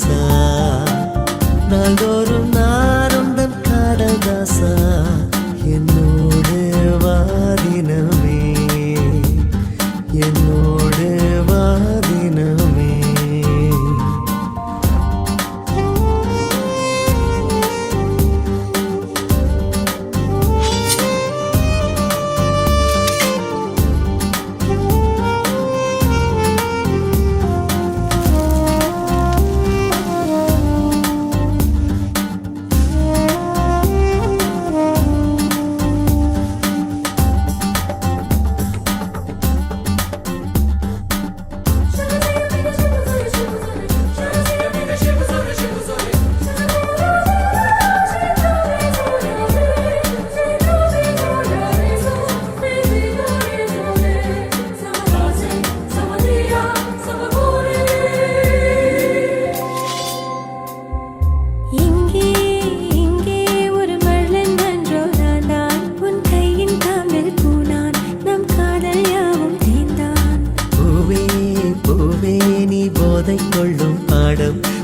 Mona Lisa நாள்தோறும் நானுந்தன் காதல்தாசா என்னோடு வாதினமே என்னோடு வாதினமே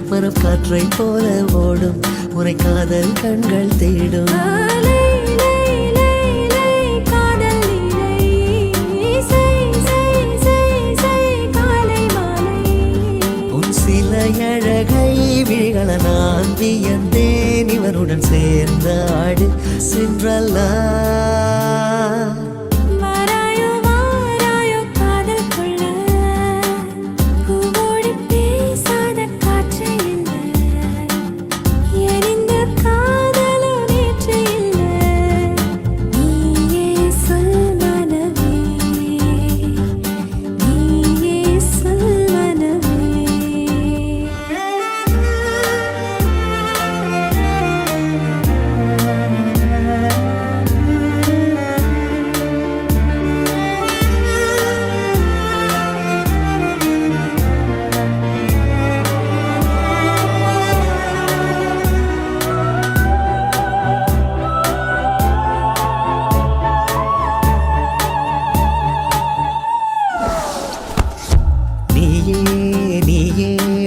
மரம் காற்றை போல ஓடும் உரை காதல் கண்கள் தேடும் உன் சில அழகை விழிகள நான் வியந்தேன் இவருடன் சேர்ந்த ஆடு சென்றல்லா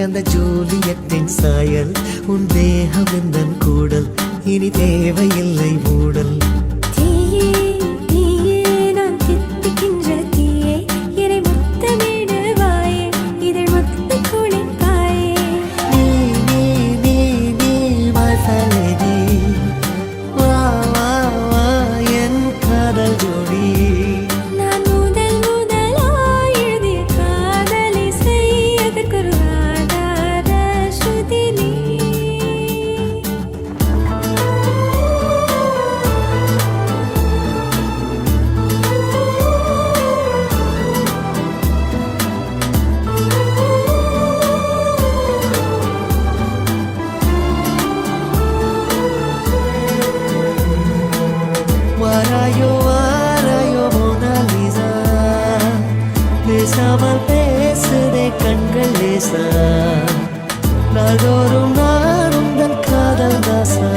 அந்த ஜூலியட்டின் சாயல் உன் தேகம் எந்தன் கூடல் இனி தேவையில்லை மூடல் வாராயோ மோனாலிசா பேசாமல் பேசுதே கண்கள் லேசா நாள்தோறும் நானும் தன் காதல் தாசா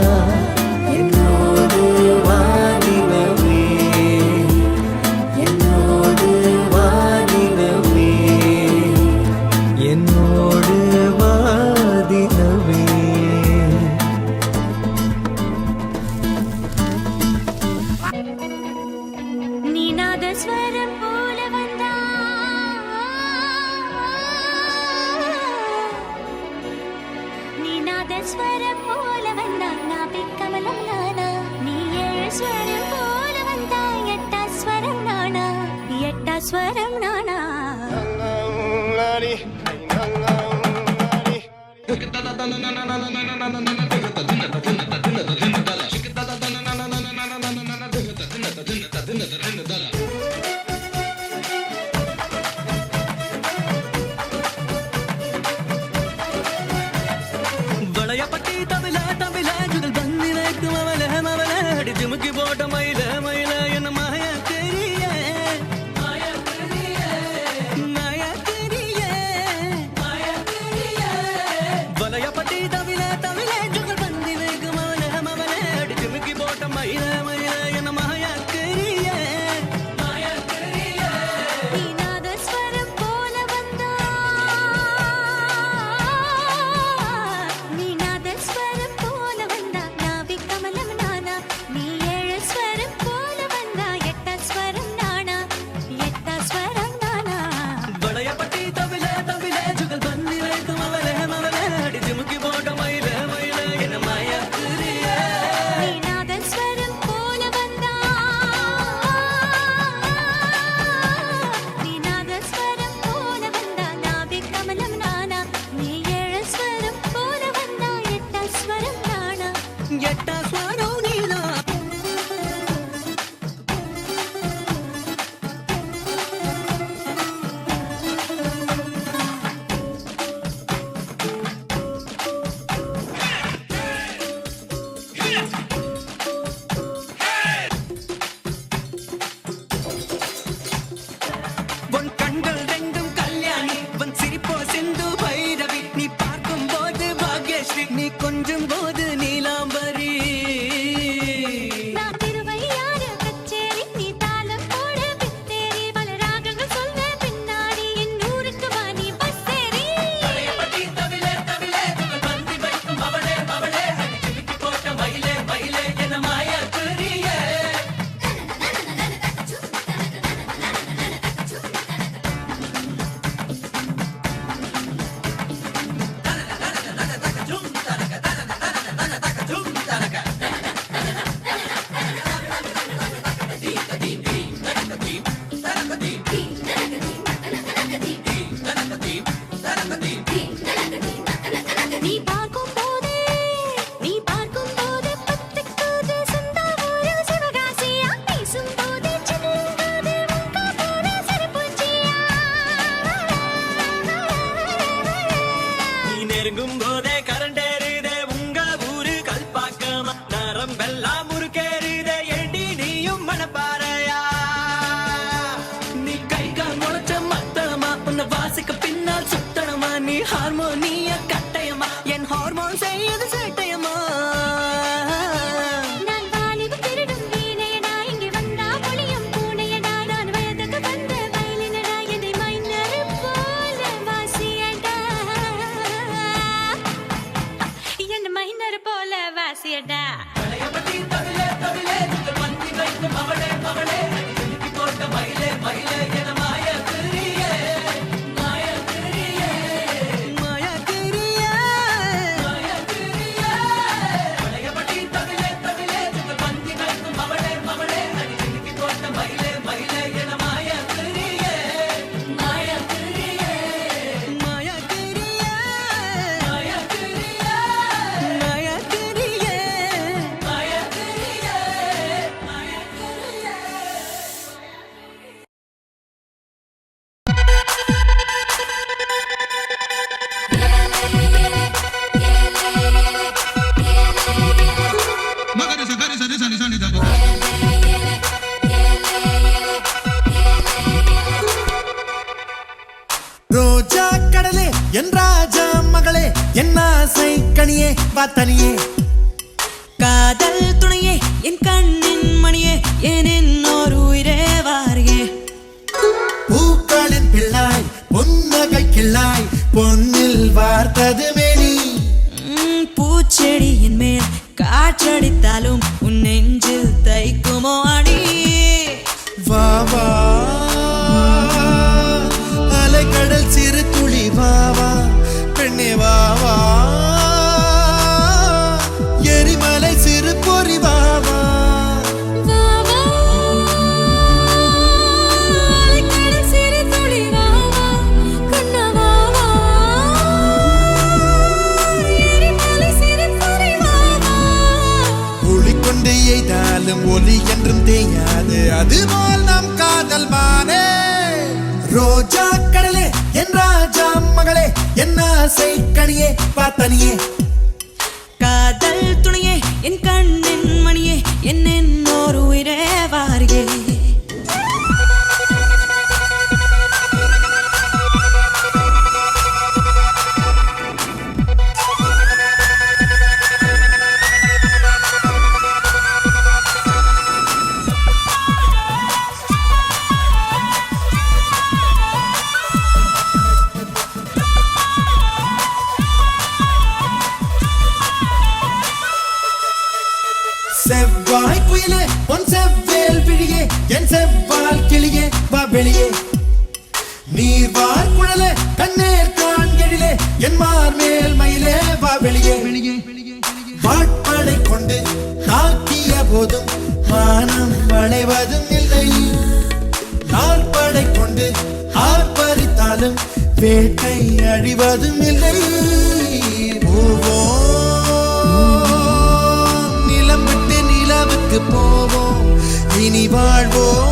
என்னோடு வாடினவே என்னோடு வாடினவே என்னோடு வாடினவே ஸ்வரம் போல வந்தா நீநாத ஸ்வரம் போல வந்தா நாபி கமலம் நானா நீ ஏழு ஸ்வரம் போல வந்தா எட்டா ஸ்வரம் நானா எட்டா ஸ்வரம் நானா ஜெயஸ்ரீ நீ கொஞ்சம் போது நீலாம்பரி நான் திருவையாறு கச்சேரி நீ தாளம் போட பித்தேரி பல ராகங்கள் சொல்ல பின்னாடி என் ஊருக்கு வா நீ பஸ்ஸேரி பட்டி தவிலே தவிலே துகள் பந்தி வைக்கும் அவளே அவளே அடிச்சுவிட்டு போட்ட மயிலே மயிலே என்ன மாயா பிரியே நீ பார்க்கும் போது பத்துக்குது சொந்த ஊரு சிவகாசியா பேசும் போது சின்னது உங்க போல சிரிப்புச்சியா நீ நெருங்கும் போதே கரண்டேறுதே உங்க ஊரு கல்பாக்கமா நரம்பெல்லாம் முறுக்கேறுதே ஏண்டி நீயும் மனப்பாறையா நீ கை கால் முளைச்ச மத்தளமா உன்னை வாசிக்க பின்னால் சுத்தணமா நீ ஹார்மோனிய கட்டயமா என் ஹார்மோன் செய்யுது சேட்டையமா நான் வாலிப திருடும் வீணையடா இங்கே வந்தா மொழியும் பூனையடா நான் வயதுக்கு வந்த வயலினடா என்னை மைனர் போல வாசியடா என்ன மைனர் போல வாசியடா பழையபடி தவிலே தவிலே துகள் பந்தி வைக்கும் அவளே அவளே அடிச்சுவிட்டு போட்ட மயிலே மயிலே என மாயா பிரியே மாயா பிரியே மாயா பிரியே மாயா பிரியே பழையபடி தவிலே தவிலே துகள் பந்தி வைக்கும் அவளே அவளே அடிச்சுவிட்டு போட்ட மயிலே மயிலே என மாயா பிரியே மாயா பிரியே மாயா பிரியே மாயா பிரியே மாயா பிரியே மாயா பிரியே மாயா பிரியே Magari sakari sani sani sani dago. ரோஜா கடலே என் ராஜா மகளே என் ஆசை கனியே வாத்தனியே காதல் துணையே என் கண்ணின் மணியே என் இன்னொரு உயிரே வாரியே பூக்களின் பிள்ளாய் பொன்னகை கிள்ளாய் பொன்னில் வார்த்தது மேனி பூச்செடியின் மேல் காற்றடித்தாலும் உன் நெஞ்சில் தைக்குமோ அடி வா வா அலைக்கடல் சிறு துளி வா வா பெண்ணே வா வா எரிமலை சிறு பொறி வா வா ஒளி கொண்டு எய்தாலும் ஒலி என்றும் தேயாது அதுபோல் நம் காதல் மானே ரோஜா கடலே என் ராஜா மகளே என் ஆசை கனியே பார்த்தனியே காதல் துணையே என் கண்ணின் மணியே என் இன்னொரு உயிரே வாரியே செவ்வாய் குயிலே பொன் செவ்வேல் விழியே என் செவ்வால் கிளியே வா வெளியே நீர்வார் குழலே கண்ணேர் காண்கெழிலே என் மார்மேல் மயிலே வா வெளியே வாட்படை கொண்டு தாக்கிய போதும் மானம் வளைவதும் இல்லை நாற்படை கொண்டு ஆர்ப்பரித்தாலும் வேட்டை அழிவதும் இல்லை நிலம் விட்டு நிலவுக்கு போவோம் இனி வாழ்வோம்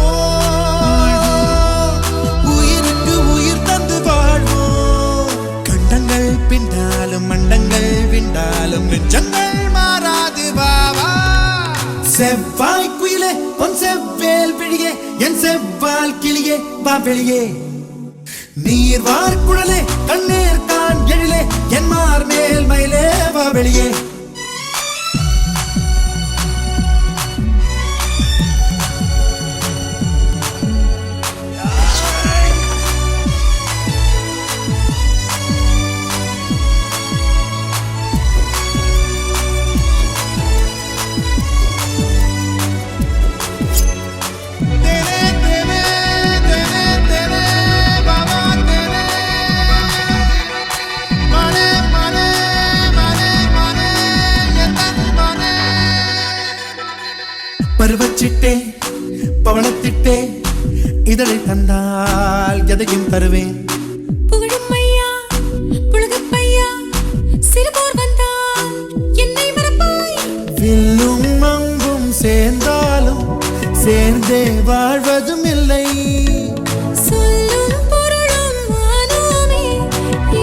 உயிருக்கு உயிர் தந்து வாழ்வோம் கண்டங்கள் பின்னாலும் மண்டங்கள் விண்டாலும் நெஞ்சங்கள் மாறாது வாவா செவ்வாய் குயிலே பொன் செவ்வேல் விழியே என் செவ்வால் கிளியே வா வெளியே நீர் வார் குழலே கண்ணீர் கான் எழிலே என் மார் மேல் மயிலே வா வெளியே பருவச்சிட்டே பவளத்திட்டே இதழை தந்தால் எதையும் தருவேன் புகழும் ஐயா புலகப்பையா சிறுபோர் வந்தால் என்னை மறப்பாய் வில்லும் அம்பும் சேர்ந்தாலும் சேர்ந்தே வாழ்வதும் இல்லை சொல்லும் பொருளும் மானாமே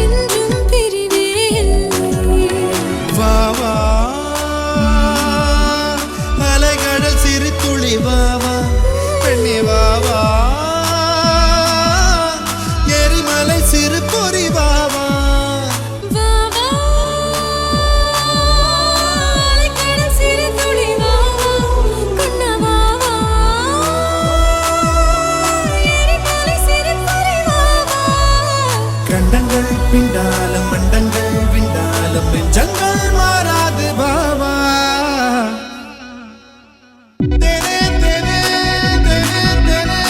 என்றும் பிரிவே இல்லை வா வா அலைகடல் சிறு துளி வா வா பெண்ணே வா வா எரிமலை சிறு பொறி வா வா வா வா அலைக்கடல் சிறு துளி வா வா கண்ணா வா வா எரிமலை சிறு பொறி வா வா கண்டங்கள் பிண்டாலும் மண்டங்கள் விண்டாலும் நெஞ்சங்கள் மாறாது வா வா தேனே தேனே தேனே தேனே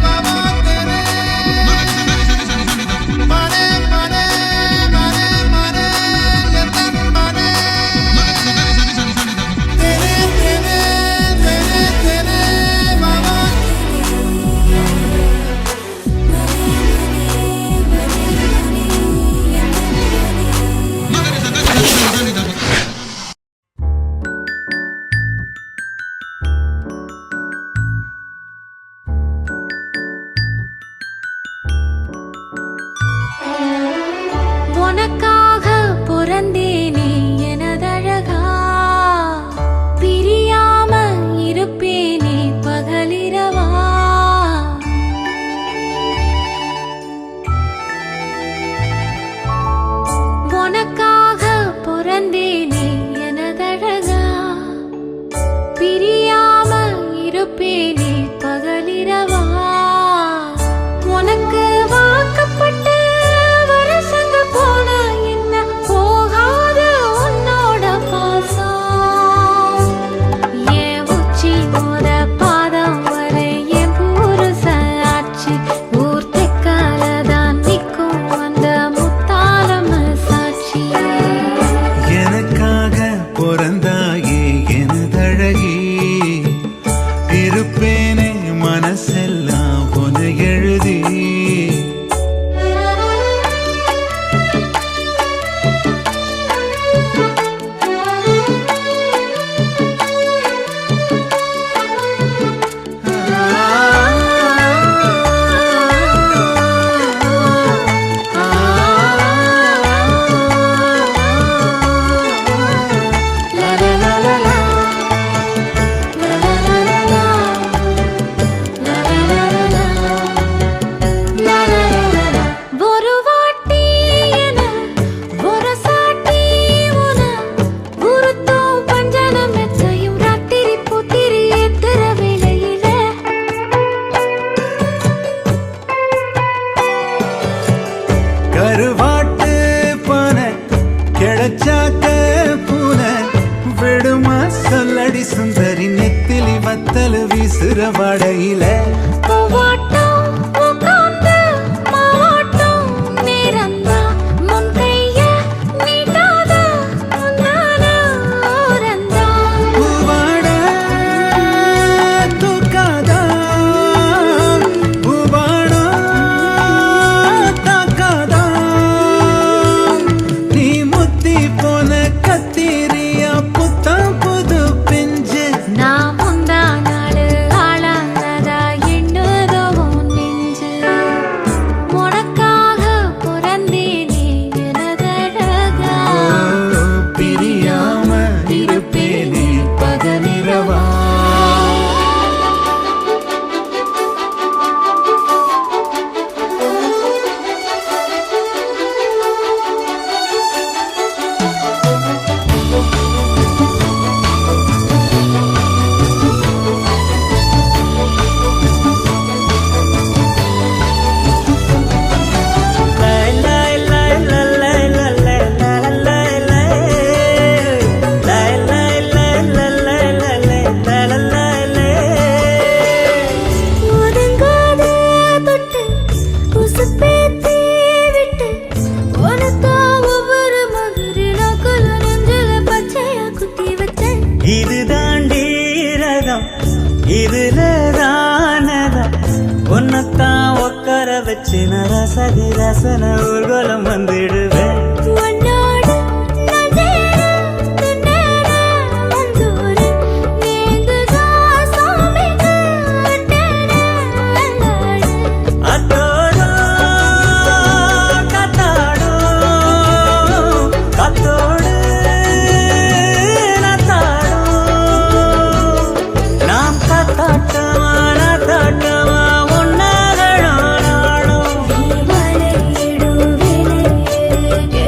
வா வா தேனே மனே மனே மனே மனே எந்தன் மனே தேனே தேனே தேனே தேனே வா வா உனக்காக பிறந்தேனே எனதழகா பிரியாம இருப்பேனே பகலிரவா உனக்காக பிறந்தேனே எனதழகா பிரியாம இருப்பேனே பகலிரவா உனக்கு வாக்கப்பட்ட வருஷங்க போன என்ன போகாத உன்னோட பாசம் என் உச்சி மோத பாதம் வரை என் புருஷ ஆட்சி ஊர் தெக்காலதான் நிற்கும் அந்த முத்தாலம் சாட்சி எனக்காக பிறந்தாயே எனதழகி இருப்பேனே மனசெல்லாம் பொன எழுதி ஒரு வாட்டி என ஒரு சாட்டி உன குருத்தோ பஞ்சனம் மெச்சையும் ராத்திரி புத்திரி ஏத்துற வேளையில கருவாட்டு பானை கிழச்சாக்க பூனை விடுமா சொல்லடி சுந்தரி நெத்திலி வத்தல் வீசுற வடையில பூவாட்டம் உட்கார்ந்து மாவாட்டம் நேரந்தா முன் கைய நீட்டாத முன்னால ஓரந்தா பூவாட தூக்காதா பூவாடா தாக்காதா நீ முத்தி போன கத்திரியா புத்தம் புது பிஞ்சு நான் முந்தா நாள் ஆளானதா சின்ன ரசதி ரசன ஊர்வலம் வந்திடுவேன் உன்னோடு நான் சேர திண்டேற வந்தூர நீங்குதா சாமிக்கு அட்டேற அல்லாடு அத்தோடோ கத்தாடோ கத்தோடு நத்தாடோ நாம் கத்தாட்டமா நத்தாட்டமா ஒன்னாகணும் நாடும் மலையிடு விலையிடு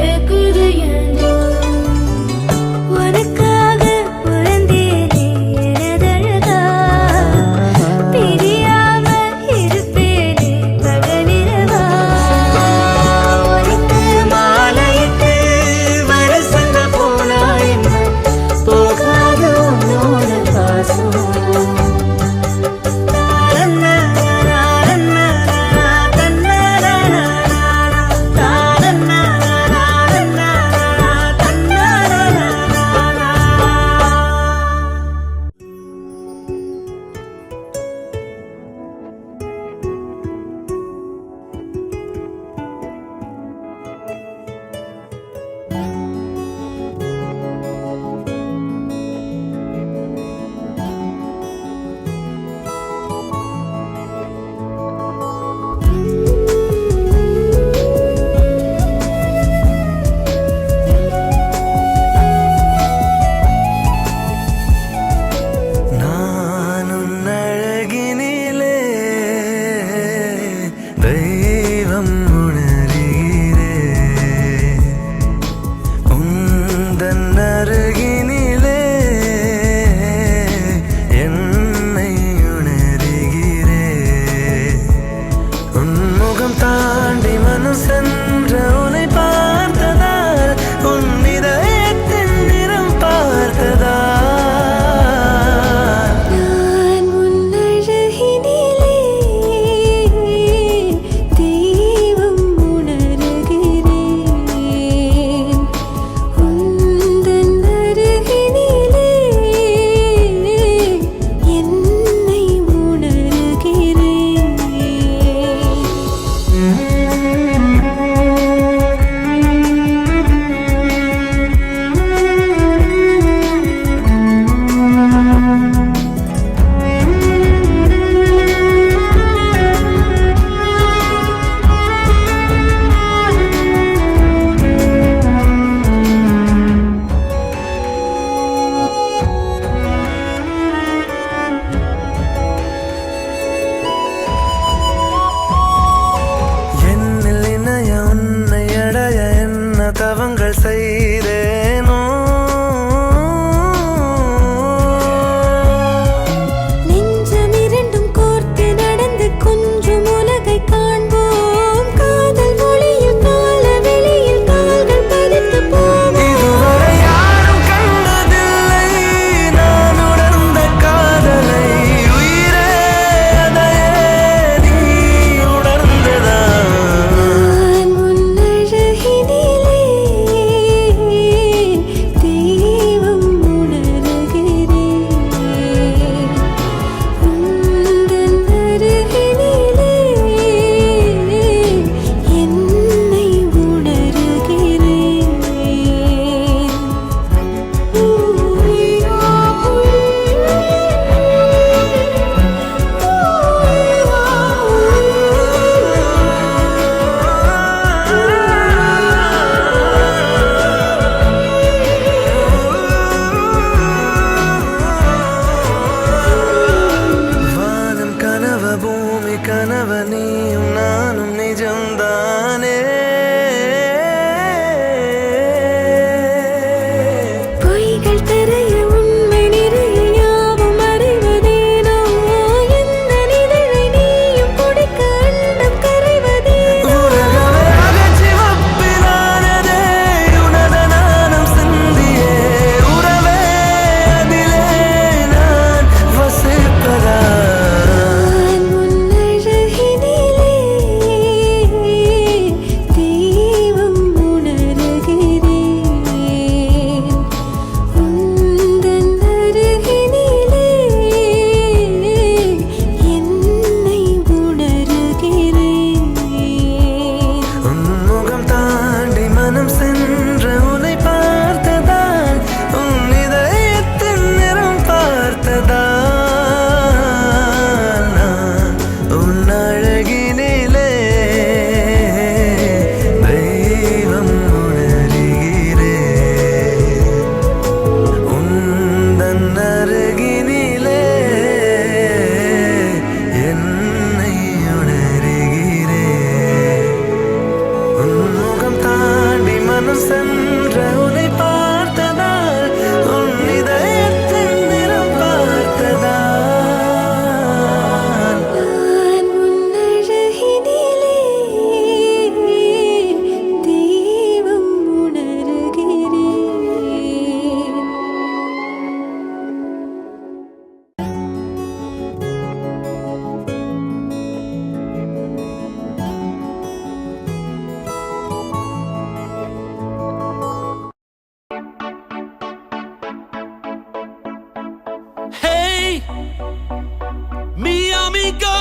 mi amigo.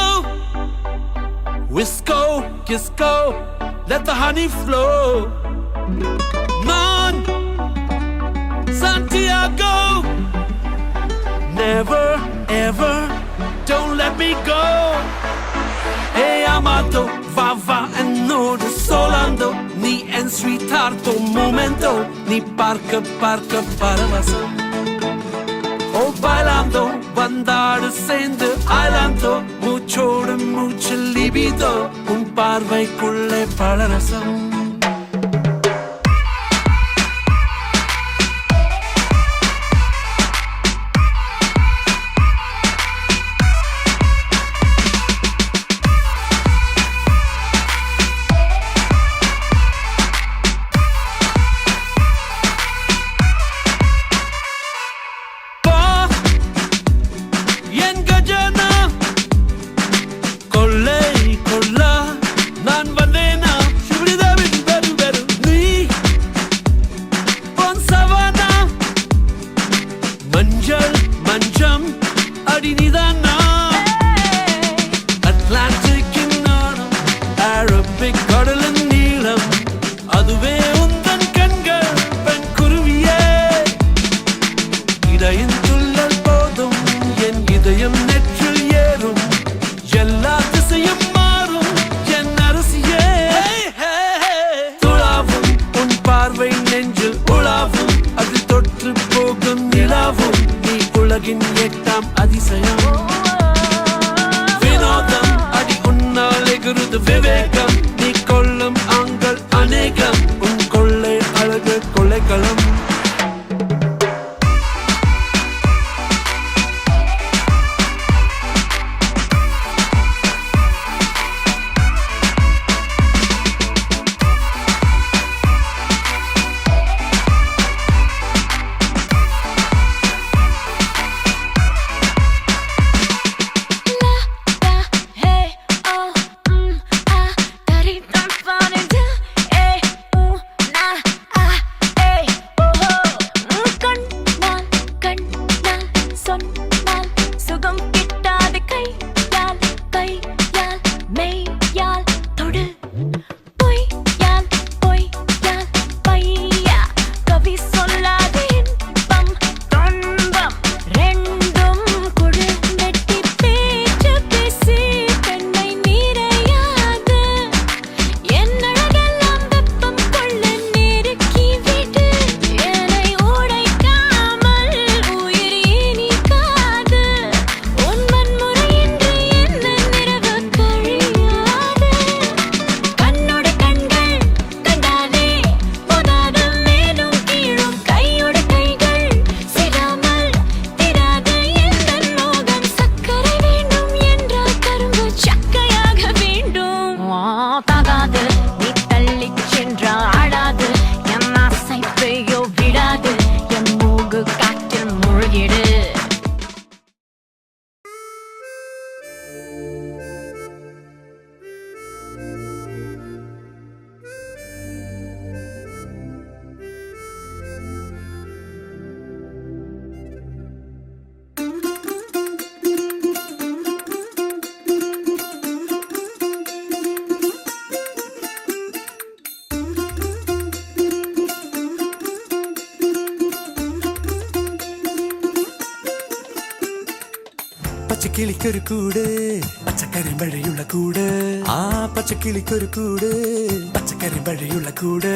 Wisco, Kisco, let the honey flow. Non, Santiago, never, ever, don't let me go. Hey, amato, va, va, and no, the solando, ni en sweethearto momento, ni parca, parca, paravasa. Oh, bailando, bandar சேர்ந்து ஆயிலாந்தோ மூச்சோடு மூச்சு லிபிதோ உன் பார்வைக்குள்ளே பலரசம் പച്ചക്കിളിക്കൊരു കൂട് പച്ചക്കരിമ്പഴയുള്ള കൂട് ആ പച്ചക്കിളിക്കൊരു കൂട് പച്ചക്കരിമ്പഴയുള്ള കൂട്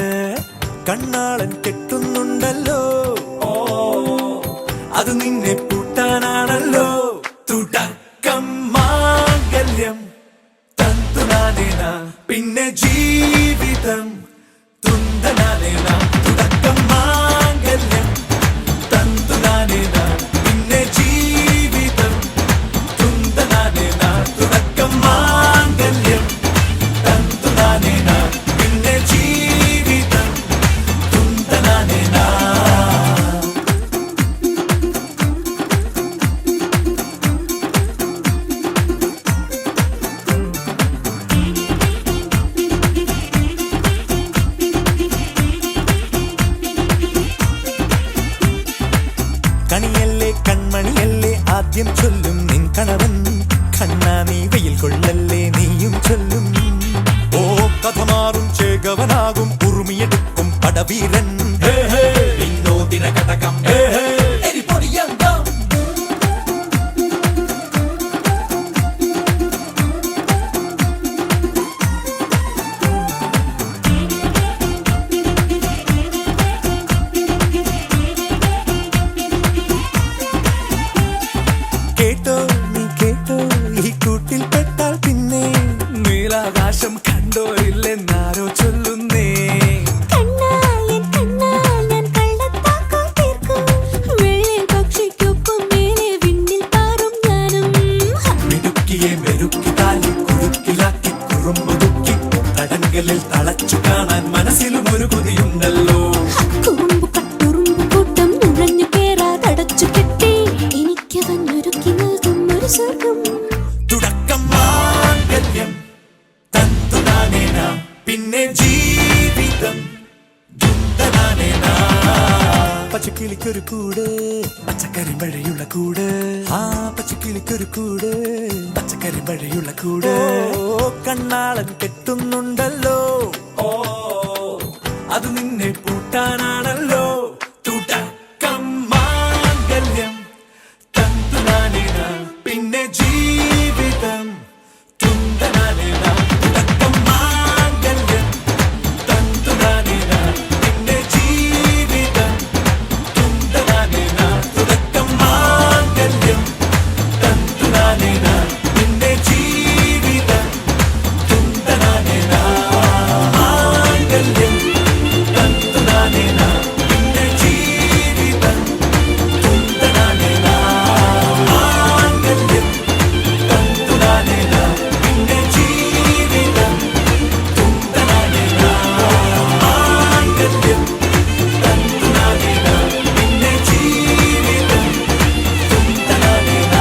കണ്ണാളൻ കെട്ടുന്നുണ്ടല്ലോ അത് നിന്നെ പൂട്ടാനാണല്ലോ തുടക്കം മാംഗല്യം തന്തുനാനേന പിന്നെ ജീവിതം തുന്തനാനേന തുടക്കം മാംഗല്യം തന്തുനാനേന പിന്നെ ജീവിതം തുന്തനാനേന തുടക്കം മാംഗല്യം തന്തുനാനേന പിന്നെ ജീവിതം തുന്തനാനേന കണിയല്ലേ കൺമണിയല്ലേ ആദ്യം ചൊല്ലും നിൻ കണവൻ കണ്ണാ നീ വെയിൽ കൊള്ളല്ലേ നീയും ചൊല്ലും ഓ കഥ മാറും ചേകവനാകും ഉറുമിയെടുക്കും പടവീരൻ വിനോദിന കടകം എരിപൊടിയങ്കം കേട്ടോ നീ കേട്ടോ ഈ കൂട്ടിൽ പെട്ടാൽ പിന്നെ നീലാകാശം കണ്ടോ ഇല്ലെന്നാരോ ചൊല്ലുന്നേ തടങ്കലിൽ തളച്ചു കാണാൻ മനസ്സിലും ഒരു കൊതിയുണ്ടല്ലോ കൂട്ടം നുഴഞ്ഞു കേറാതടച്ചു കെട്ടി എനിക്ക് വന്നൊരുക്കി നൽകും ഒരു സ്വർഗം തുടക്കം മാംഗല്യം തന്തുനാനേന പിന്നെ ജീവിതം ദുന്തനാനേന പച്ചക്കിളിക്കൊരു കൂട് പച്ചക്കറി മഴയുള്ള കൂട് ആ പച്ചക്കിളിക്കൊരു കൂട് പച്ചക്കറി മഴയുള്ള കൂട് കണ്ണാളൻ കെട്ടുന്നുണ്ടല്ലോ ഓ അത് നിന്നെ പൂട്ടാനാണല്ലോ തുടക്കം മാംഗല്യം തന്തുനാനേന പിന്നെ ജീവിതം തുന്തനാനേന തുടക്കം മാംഗല്യം തന്തുനാനേന പിന്നെ ജീവിതം തുന്തനാനേന തുടക്കം മാംഗല്യം തന്തുനാനേന പിന്നെ ജീവിതം തുന്തനാനേന മാംഗല്യം തന്തുനാനേന പിന്നെ ജീവിതം തുന്തനാനേന മാംഗല്യം തന്തുനാനേന പിന്നെ ജീവിതം തുന്തനാനേന മാംഗല്യം തന്തുനാനേന പിന്നെ ജീവിതം തുന്തനാനേന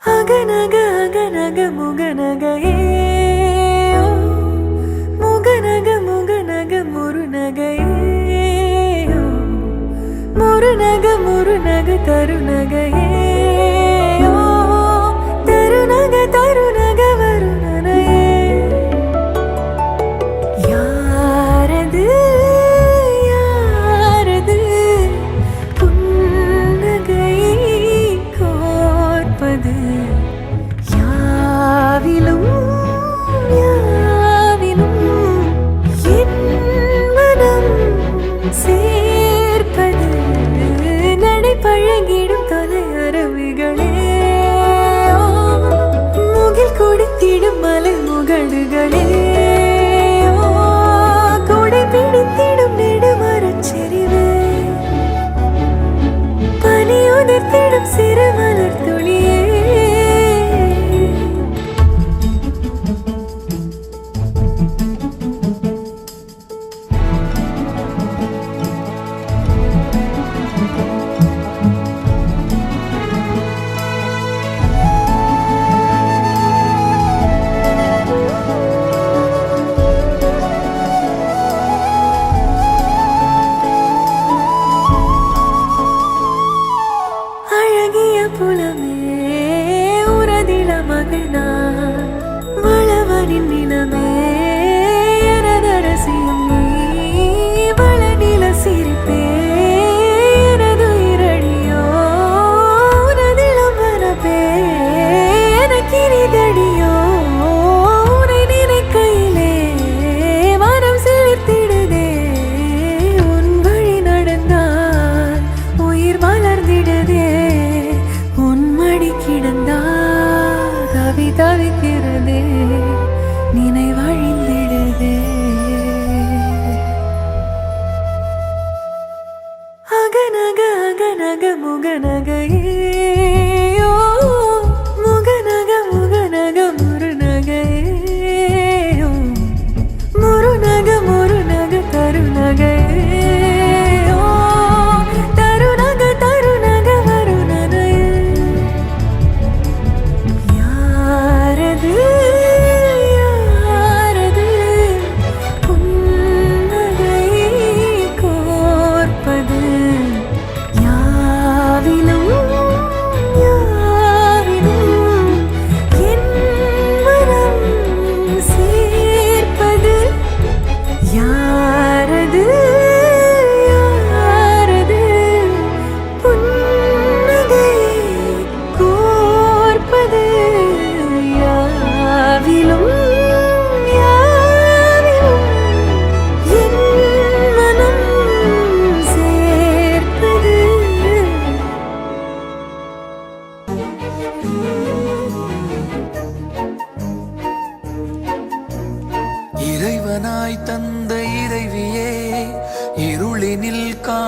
അകനക അകനക മുഗനകയേ ഓ, മുഗനക മുഗനക മുരുനകയേ ഓ, മുരുനക മുരുനക തരുനകയേ ഓ, തരുനക തരുനക വരുനനയേ யாரது யாரது புன்னகை கோர்ப்பது யாவிலும் யாவிலும் என் மனம் சேர்ப்பது நடைபழகிடும் தொலையரவுகளே முகில் கொடுத்திடும் மலை முகடுகளே கொடை பிடித்திடும் நெடுமரச்செறிவே பனி உதிர்த்திடும் சிறு மலர் துளியே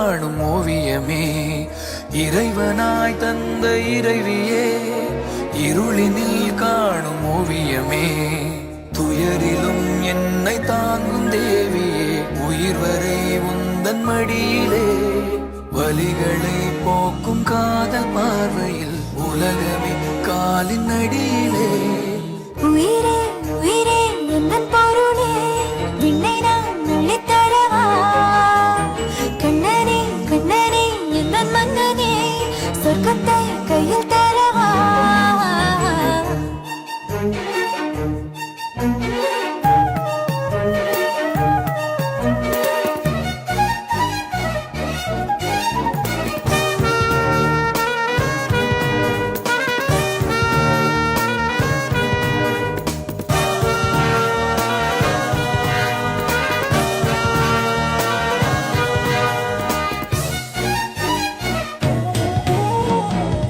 காணும் ஓவியமே இறைவனாய் தந்த இறைவியே இருளினில் காணும் ஓவியமே துயரிலும் என்னை தாங்கும் தேவியே உயிர் வரை உந்தன் மடியிலே வலிகளை போக்கும் காதல் பார்வையில் உலகமே காலின் அடியிலே உயிரே உயிரே எந்தன் பொருளே விண்ணை நான் அள்ளித் தரவா கண்ணனே கண்ணனே எந்தன் மன்னனே சொர்க்கத்தை கையில் தரவா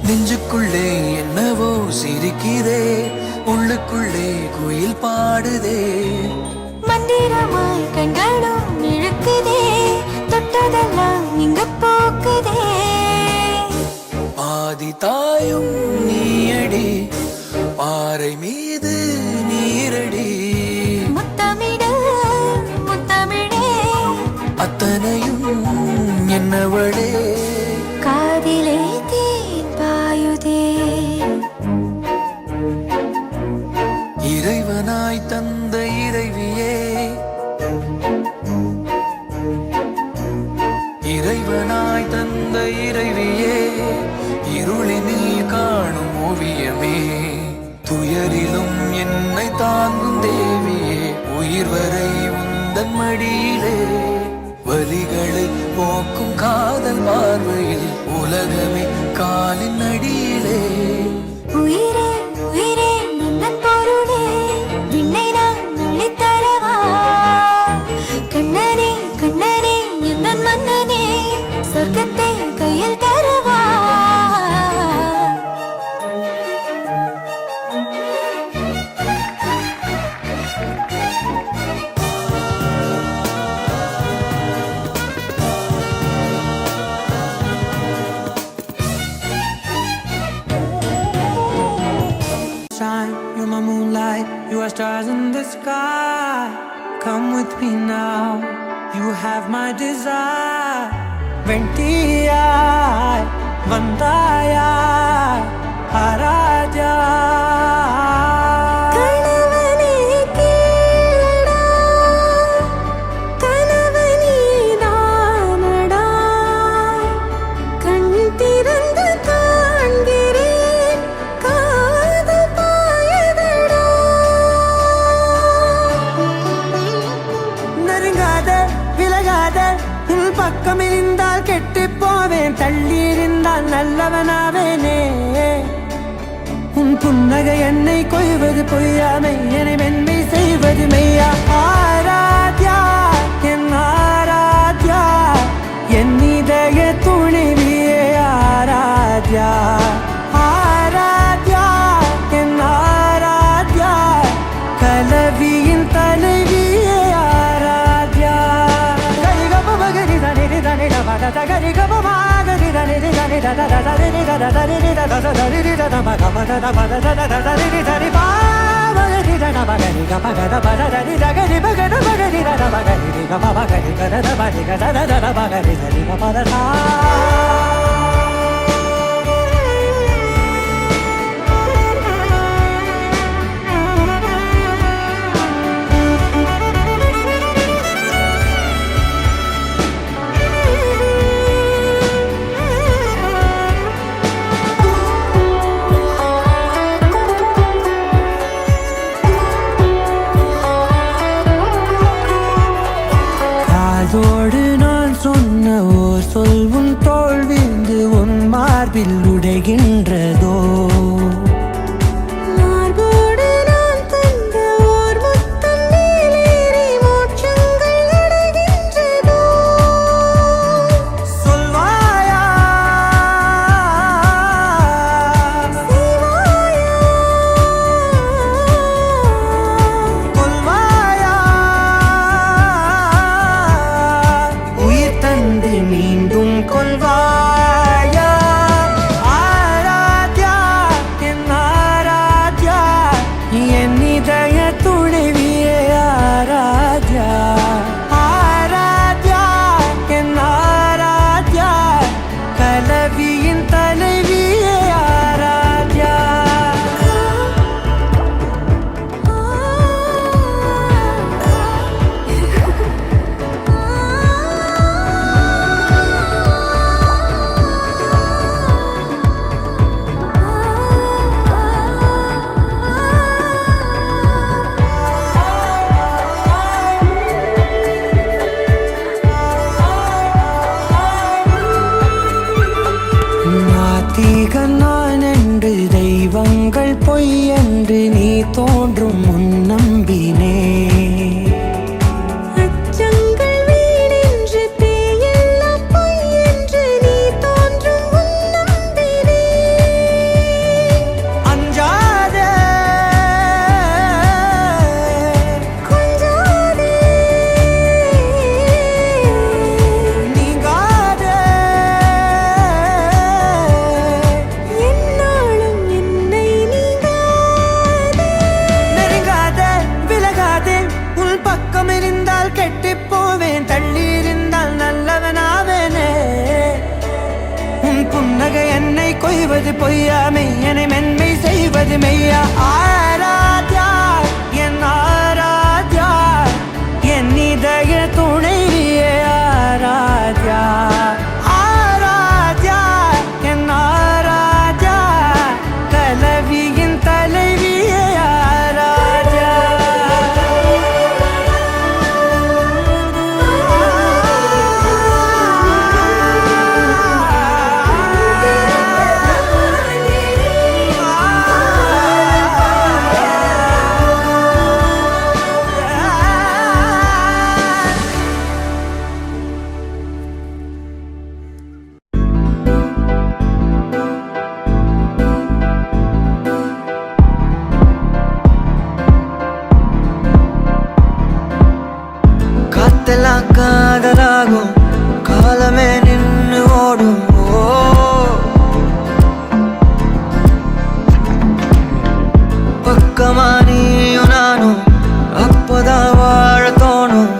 நெஞ்சுக்குள்ளே என்னவோ சிரிக்கிறே உள்ளுக்குள்ளே குயில் பாடுதே மந்திரமாய் கண்களும் இழுக்குதே தொட்டதெல்லாம் இங்க போக்குதே பாதி தாயும் நீயடி பாறை மீது நீரடி முத்தமிடு முத்தமிழே அத்தனையும் என்னவளே காதிலே தேன் பாயுதே இறைவனாய் தந்த இறைவியே இறைவனாய் தந்த இறைவியே இருளினில் காணும் ஓவியமே துயரிலும் என்னை தாங்கும் தேவியே உயிர் வரை உந்தன் மடியிலே வலிகளை போக்கும் காதல் பார்வையில் உலகமே காலின் அடியிலே உயிரே உயிரே எந்தன் பொருளே விண்ணை நான் அள்ளித் தரவா கண்ணனே கண்ணனே எந்தன் மன்னனே சொர்க்கத்தை கையில் தரவா Shine, you're my moonlight, you are stars in the sky. Come with me now, you have my desire. Ventiyai, Vandaya, Araja. கணவனே கேளடா கணவனே தானடா கண் திறந்து காண்கிறேன் காதல் பாயதடா நெருங்காத விலகாத உன் பக்கம் இருந்தால் கெட்டுப் போவேன் தள்ளி இருந்தால் நல்லவனாவேனே உன் புன்னகை என்னை கொய்வது பொய்யாமை என்னை மென்மை செய்வது மெய்யா ஆராத்யா என் ஆராத்யா என் இதய துணிவியே ஆராத்யா ஆராத்யா என் ஆராத்யா கலவியின் தலைவியே ஆராத்யா கரிகப மகரி தனி தனி தமத தகரிகப மகரி தனி தனி தத தரி தத தரி தத தரி தத மக மத மத தத தரி தரி பா மகரி தன மகரி க மகத பத தரி தகரி மகத மகரி தத மகரி க மகரி கத மகரி கத தத மகரி தரி க பத சா காதோடு நான் சொன்ன ஓர் சொல் உன் தோல் விந்து உன் மார்பில் உடைகின்றதோ மார்போடு நான் தந்த ஓர் முத்தம் மேலேறி மோட்சங்கள் அடைகின்றதோ சொல்வாயா சிவாயா கொல்வாயா செய்வது பொய்யா மெய்யனை மென்மை செய்வது மெய்யா ஆராத்யா என் ஆராத்யா என் இதய துணைவியே ஆராத்யா ஆராத்யா என் ஆராத்யா கலவியின் தலைவியே ஆராத்யா காத்தெல்லாம் காதலாகும் காலமே நின்று ஓடும் பக்கமா நீயும் நானும் அப்போதான் வாழ தோணும்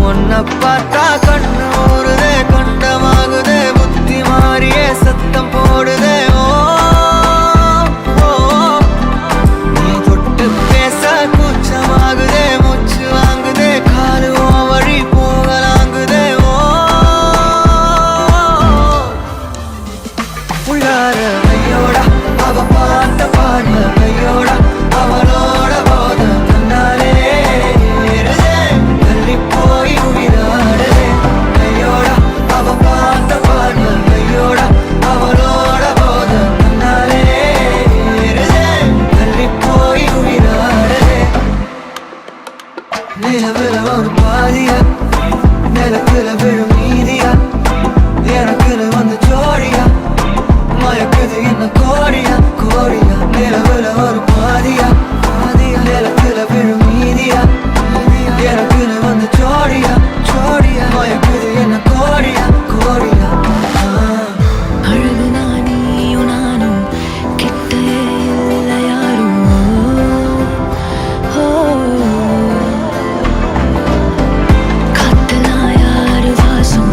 உன்னை பார்த்தா கண்ணு ஊறுதே கண்டமாகுதே புத்தி மாறியே சத்தம் போடுதே நீ தொட்டு பேச கூச்சமாகுதே மூச்சு வாங்குதே காலு வழி போகலாங்குதே உள்ளார ஐயோடா அவ பார்த்த பார்வை ஐயோடா அவளோட போத தன்னாலே தள்ளி போய் உயிராடுதே ஐயோடா அவ பார்த்த பார்வை ஐயோடா அவளோட போத தன்னாலே தள்ளி போய் உயிராடுதே நிலவுல ஒரு பாதியா நிலத்துல விழும் மீதியா எனக்குன்னு வந்து ஜோடியா மயக்குது என்ன கோடியா கோடியா நிலவுல ஒரு பாதியா பாதியா நிலத்துல விழும் மீதியா எனக்குன்னு வந்து ஜோடியா ஜோடியா மயக்குது என்ன கோடியா கோடியா அழகு நானியும் நானும் கிட்டே இல்லை யாரும் காத்தெல்லாம் யாரு வாசம்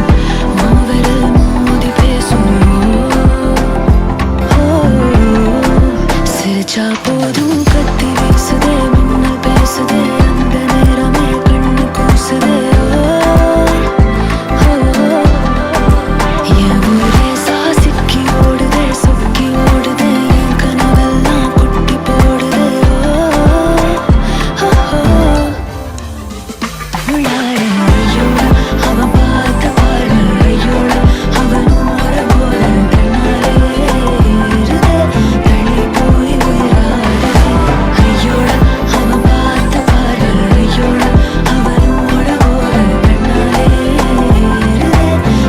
விரல் மோதி பேசும் சிரிச்சா போதும் கத்தி வீசுதே மின்னல் பேசுதே அந்த நேரமே கண்ணு கூசுதே என் ஊரே சாசிக்கி ஓடுதே சொக்கி ஓடுதே என் கனவெல்லாம் குட்டி போடுதே உள்ளாரே ஐயோடா அவன் பார்த்த பாரு ஐயோடா அவனும் வர போல தன்னாலே தள்ளி போய் உயிராடுதே ஐயோடா அவன் பார்த்த பாரு ஐயோடா அவனும் வர போல தன்னாலே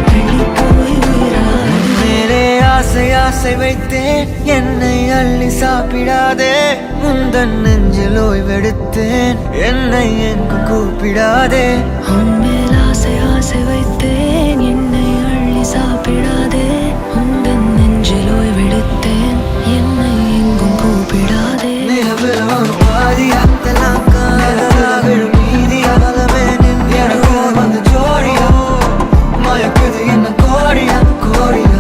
தள்ளி போய் உயிராடுதே மேலே ஆசை ஆசை வைத்தேன் என்னை அள்ளி சாப்பிடாதே முந்தன் நெஞ்சில் ஓய்வெடுத்தேன் என்னை எங்கும் கூப்பிடாதே உன்மேல் ஆசை ஆசை வைத்தேன் என்னை அள்ளி சாப்பிடாதே உந்தன் நெஞ்சில் ஓய்வெடுத்தேன் என்னை எங்கும் கூப்பிடாதே நிலவுல ஒரு பாதியா தெல்லாம் காதலா விழும் மீதியா காலமே நின்று எனக்கு வந்து ஜோடியா மயக்குது என்ன கோடியா கோடியா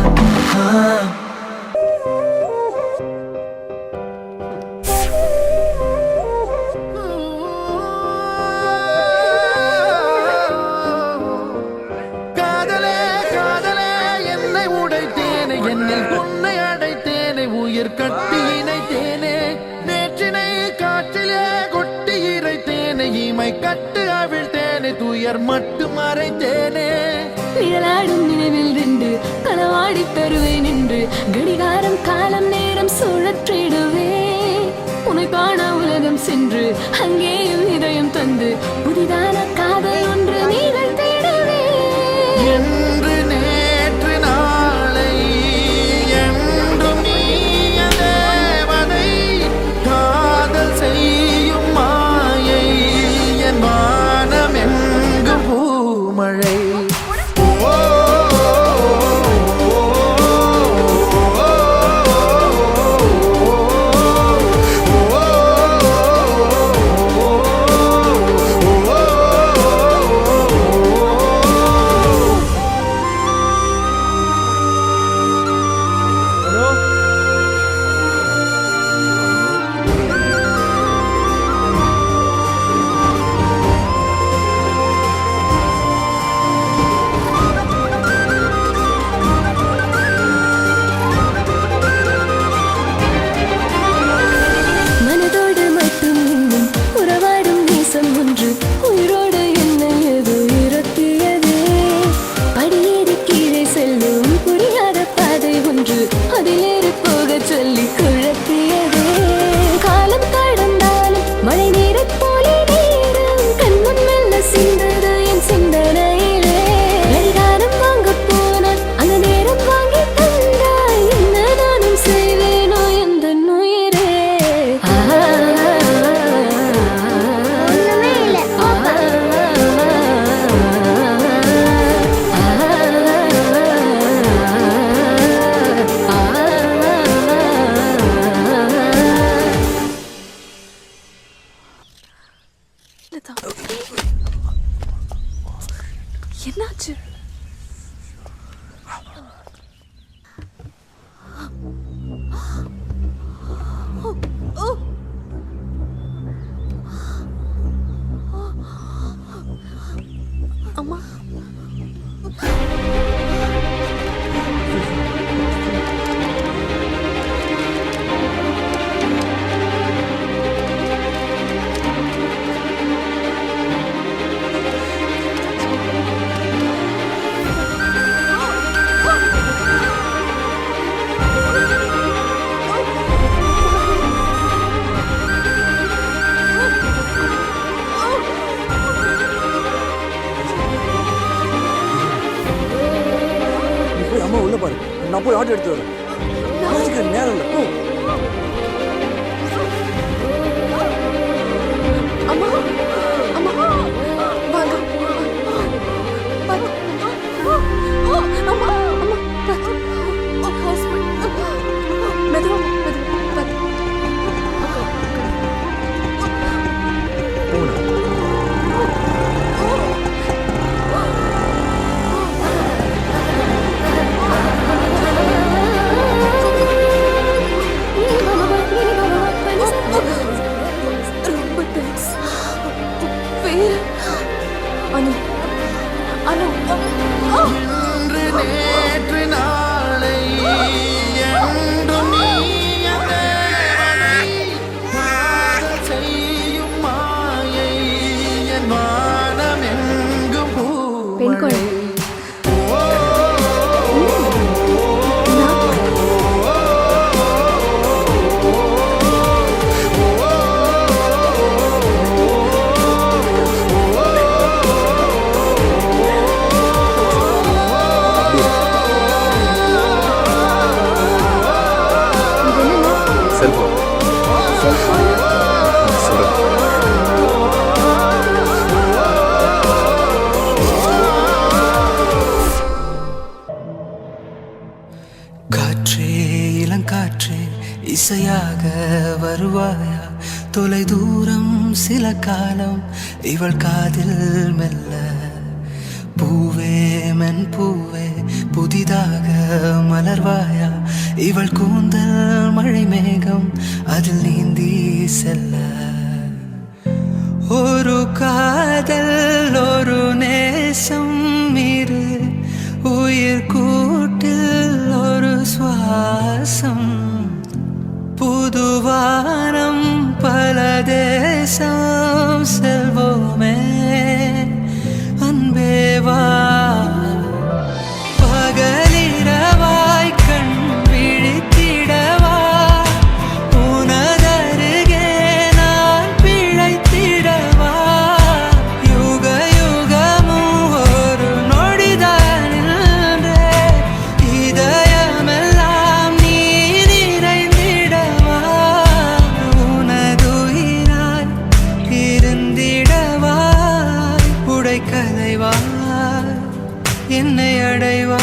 காதலே காதலே என்னை உடைத்தேனே என்னில் உன்னை அடைத்தேனே உயிர் கட்டி இணைத்தேனே நேற்றினை காற்றிலே கொட்டி இறைத்தேனே இமை கட்டு அவிழ்த்தேனே துயர் மட்டும் மறைத்தேனே நிழலாடும் நினைவில் நின்று களவாடி தருவேன் என்று கடிகாரம் காலம் நேரம் சுழற்றிடுவே உன்னை காண உலகம் சென்று அங்கேயும் இதயம் தந்து புதிதான காதல் ஒன்று நீங்கள் தேடவே என்று நேற்று நாளை என்றும் நீய தேவதை காதல் செய்யும் மாயை என் வானம் எங்கும் பூமழை சிந்தது என் சிந்தனையிலே. கடிகாரம் வாங்க போனால் அந்த நேரம் வாங்கி தந்தாய். என்ன நானும் செய்வேனோ எந்த உயிரே. ஒண்ணுமே இல்ல போப்பா. என்னாச்சு? அம்மா நீ போய் அம்மா உள்ள பாரு, நான் போய் ஆட்டோ எடுத்து வரேன். நேரம் இல்லை, போ. அம்மா அம்மா வாங்க. அம்மா அம்மா ஹாஸ்பிட்டல். மெதுவா மெதுவா. ரொம்ப தேங்க்ஸ். வேறு அனு அனு இன்று நேற்று நாளை என்றும் நீ என் தேவனை. காதல் செய்யும் மாயை என் வானம் எங்கும் பெண் பூமழை. குழந்தை. செல்வம் காற்றே இளங்காற்றே இசையாக வருவாயா? தொலை தூரம் சில காலம் இவள் காதில் மெல்ல. பூவே மென் பூவே புதிதாக மலர்வாயா? இவள் கூந்தல் மழை மேகம் அதில் நீந்தி செல்ல. ஒரு காதல் ஒரு நேசம் இரு உயிர் கூட்டில் ஒரு சுவாசம். புதுவானம் பல தேசம் செல்வோமே அன்பேவா. பகலிரவாய் கண் விழித்திடவா? உனதருகே நான் பிழைத்திடவா? யுக யுகமும் ஒரு நொடிதான் நின்றே இதயமெல்லாம் நீ நிறைந்திடவா? உனதுயிராய் இருந்திடவா? உடைக்கலைவா என்னை அடைவா?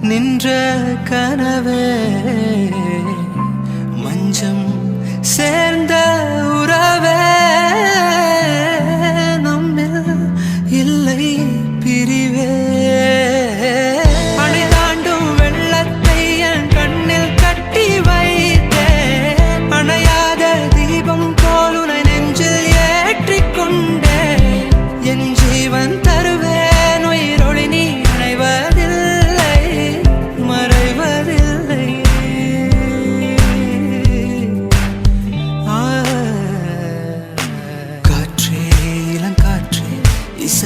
நின்ற கனவே மஞ்சம் சேர்ந்த உறவே நம்மில் இல்லை பிரிவே.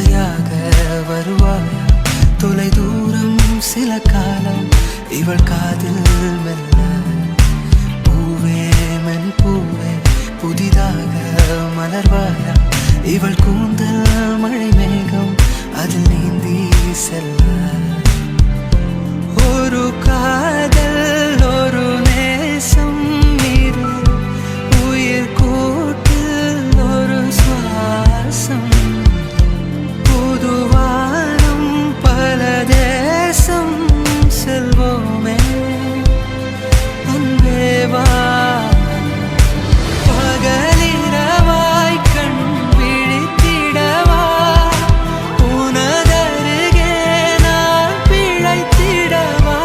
ஆசையாக வருவாயா தொலை தூரம் சில காலம் இவள் காதில் மெல்ல பூவே மென் பூவே புதிதாக மலர்வாயா இவள் கூந்தல் மழை மேகம் அதில் நீந்தி செல்ல ஒரு காதல் ஒரு நேசம் இரு உயிர் கூட்டில் ஒரு சுவாசம் புதுவானம் பல தேசம் செல்வோமே அன்பேவா பகலிரவாய் கண் விழித்திடவா உனதருகே நான் பிழைத்திடவா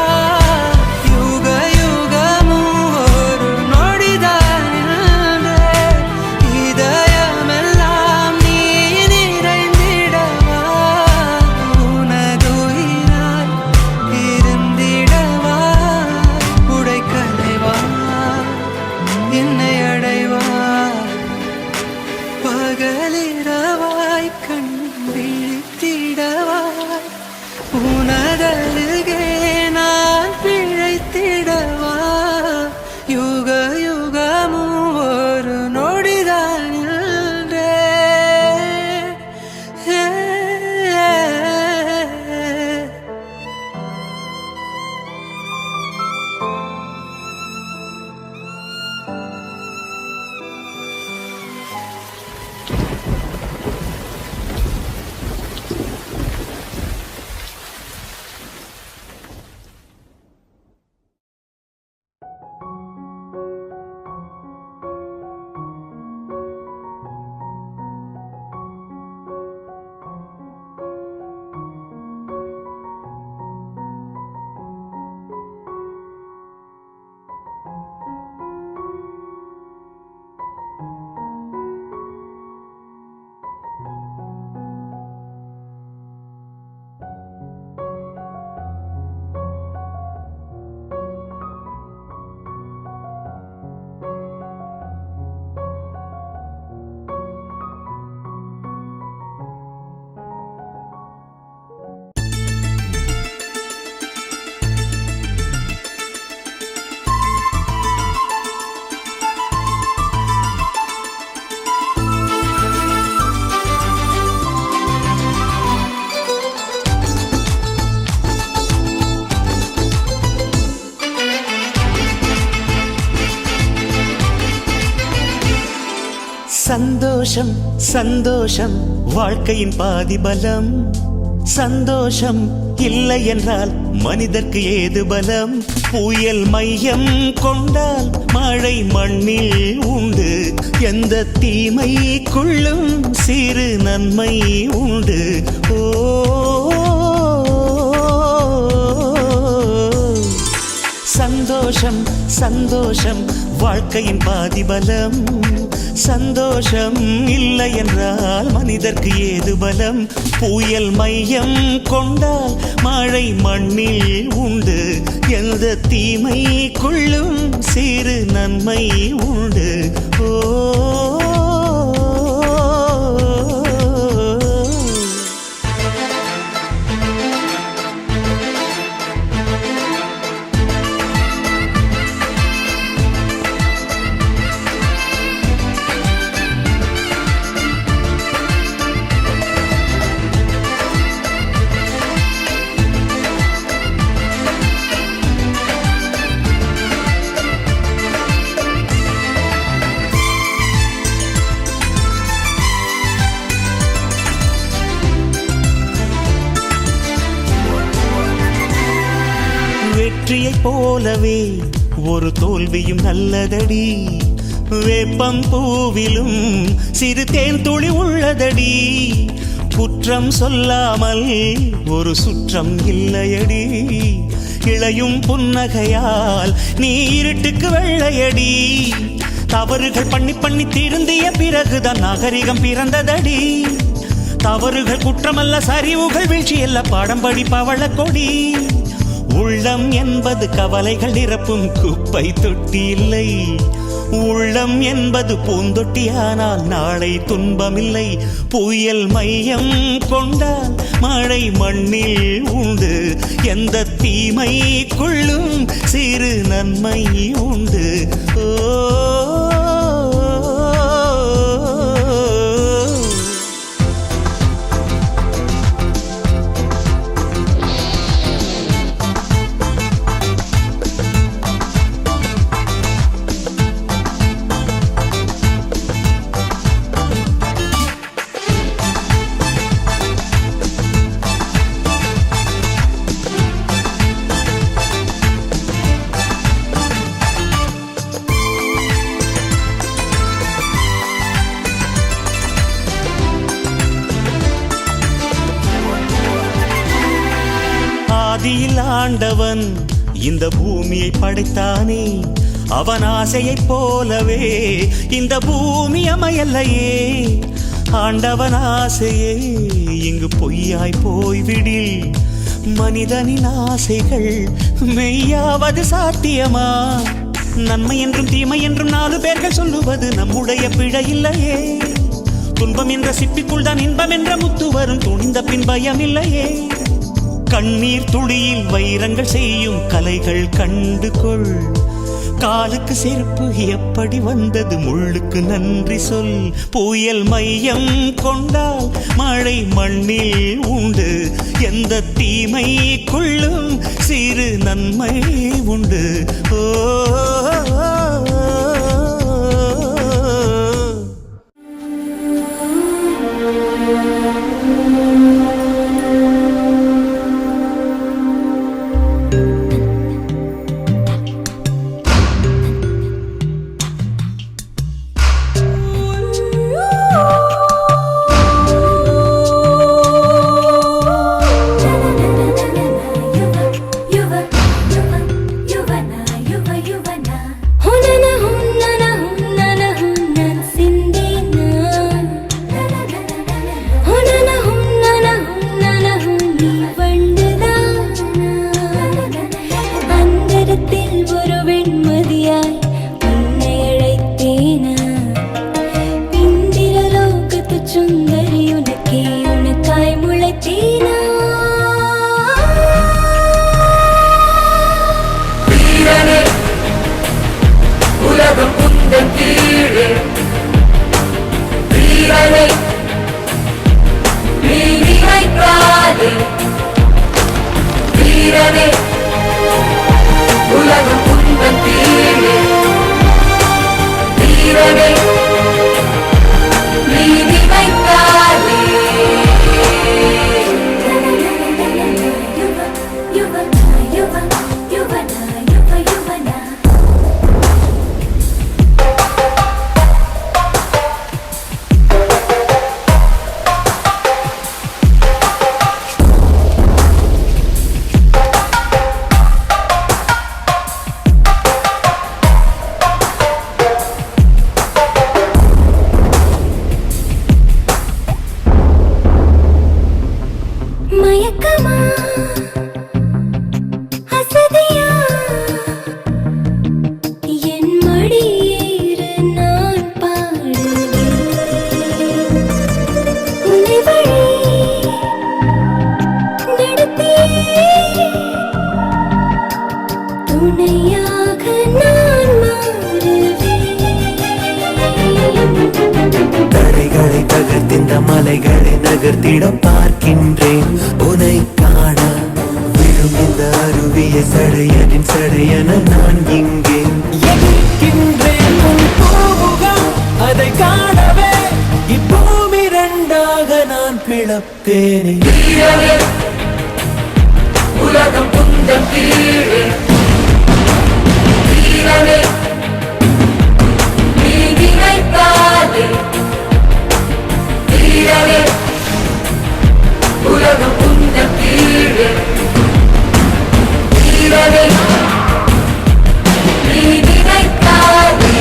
யுக யுகமும் ஒரு நொடிதானே இதயமெல்லாம் நீ நிறைந்திடவா உனதுயிராய் இருந்திடவா உடைக்கலைவா என்னை அடைவா பகலிரவாய் கண் விழித்திடவா உனதருகே நான் பிழைத்திடவா யுக யுகமும் ஒரு நொடிதான் சந்தோஷம் சந்தோஷம் வாழ்க்கையின் பாதி பலம் சந்தோஷம் இல்லை என்றால் மனிதர்க்கு ஏது பலம் புயல் மையம் கொண்டால் மழை மண்ணில் உண்டு எந்த தீமைக்குள்ளும் சிறு நன்மை உண்டு ஓ சந்தோஷம் சந்தோஷம் வாழ்க்கையின் பாதி பலம் சந்தோஷம் இல்லை என்றால் மனிதர்க்கு ஏது பலம் புயல் மையம் கொண்டால் மழை மண்ணில் உண்டு எந்த தீமைக்குள்ளும் சிறு நன்மை உண்டு ஓ வெற்றியைப் போலவே ஒரு தோல்வியும் நல்லதடி வேப்பம் பூவிலும் சிறு தேன் துளி உள்ளதடி குற்றம் சொல்லாமல் ஒரு சுற்றம் இல்லையடி இளையும் புன்னகையால் நீ இருட்டுக்கு வெள்ளையடி தவறுகள் பண்ணி பண்ணி திருந்திய பிறகுதான் நாகரிகம் பிறந்ததடி தவறுகள் குற்றமல்ல சரிவுகள் வீழ்ச்சியல்ல பாடம் படி பவள கொடி உள்ளம் என்பது கவலைகள் நிரப்பும் குப்பை தொட்டி இல்லை உள்ளம் என்பது பூந்தொட்டியானால் நாளை துன்பமில்லை. புயல் மையம் கொண்டால் மழை மண்ணில் உண்டு. எந்த தீமைக்குள்ளும் சிறு நன்மை உண்டு. ஓ ஆதியில் ஆண்டவன் இந்த பூமியை படைத்தானே, அவன் ஆசையைப் போலவே இந்த பூமி அமையல்லையே. ஆண்டவன் ஆசையே இங்கு பொய்யாய் போய்விடில் மனிதனின் ஆசைகள் மெய்யாவது சாத்தியமா? நன்மை என்றும் தீமை என்றும் 4 பேர்கள் சொல்லுவது நம்முடைய பிழை இல்லையே. துன்பம் என்ற சிப்பிக்குள் தான் இன்பம் என்ற முத்து வரும். துணிந்த பின் பயம் இல்லையே. கண்ணீர் துளியில் வைரங்கள் செய்யும் கலைகள் கண்டு கொள். காலுக்கு செருப்பு எப்படி வந்தது, முள்ளுக்கு நன்றி சொல். புயல் மையம் கொண்டால் மழை மண்ணில் உண்டு. எந்த தீமைக்குள்ளும் சிறு நன்மை உண்டு. ஓ தடைகளை தகர்த்திந்த மலைகளை நகர்த்திட பார்க்கின்றேன் உனை காண. விழும் இந்த அருவியை சடையனின் சடையன நான் இங்கே எதிர்க்கின்றேன். அதை காணவே இப்பூமி 2ஆக நான் பிளப்பேனே. உலகம் புந்தம் கீழே வீரனே, நீ நினைத்தாலே வீரனே. உலகம் புந்தம் கீழே வீரனே, நீ நினைத்தாலே.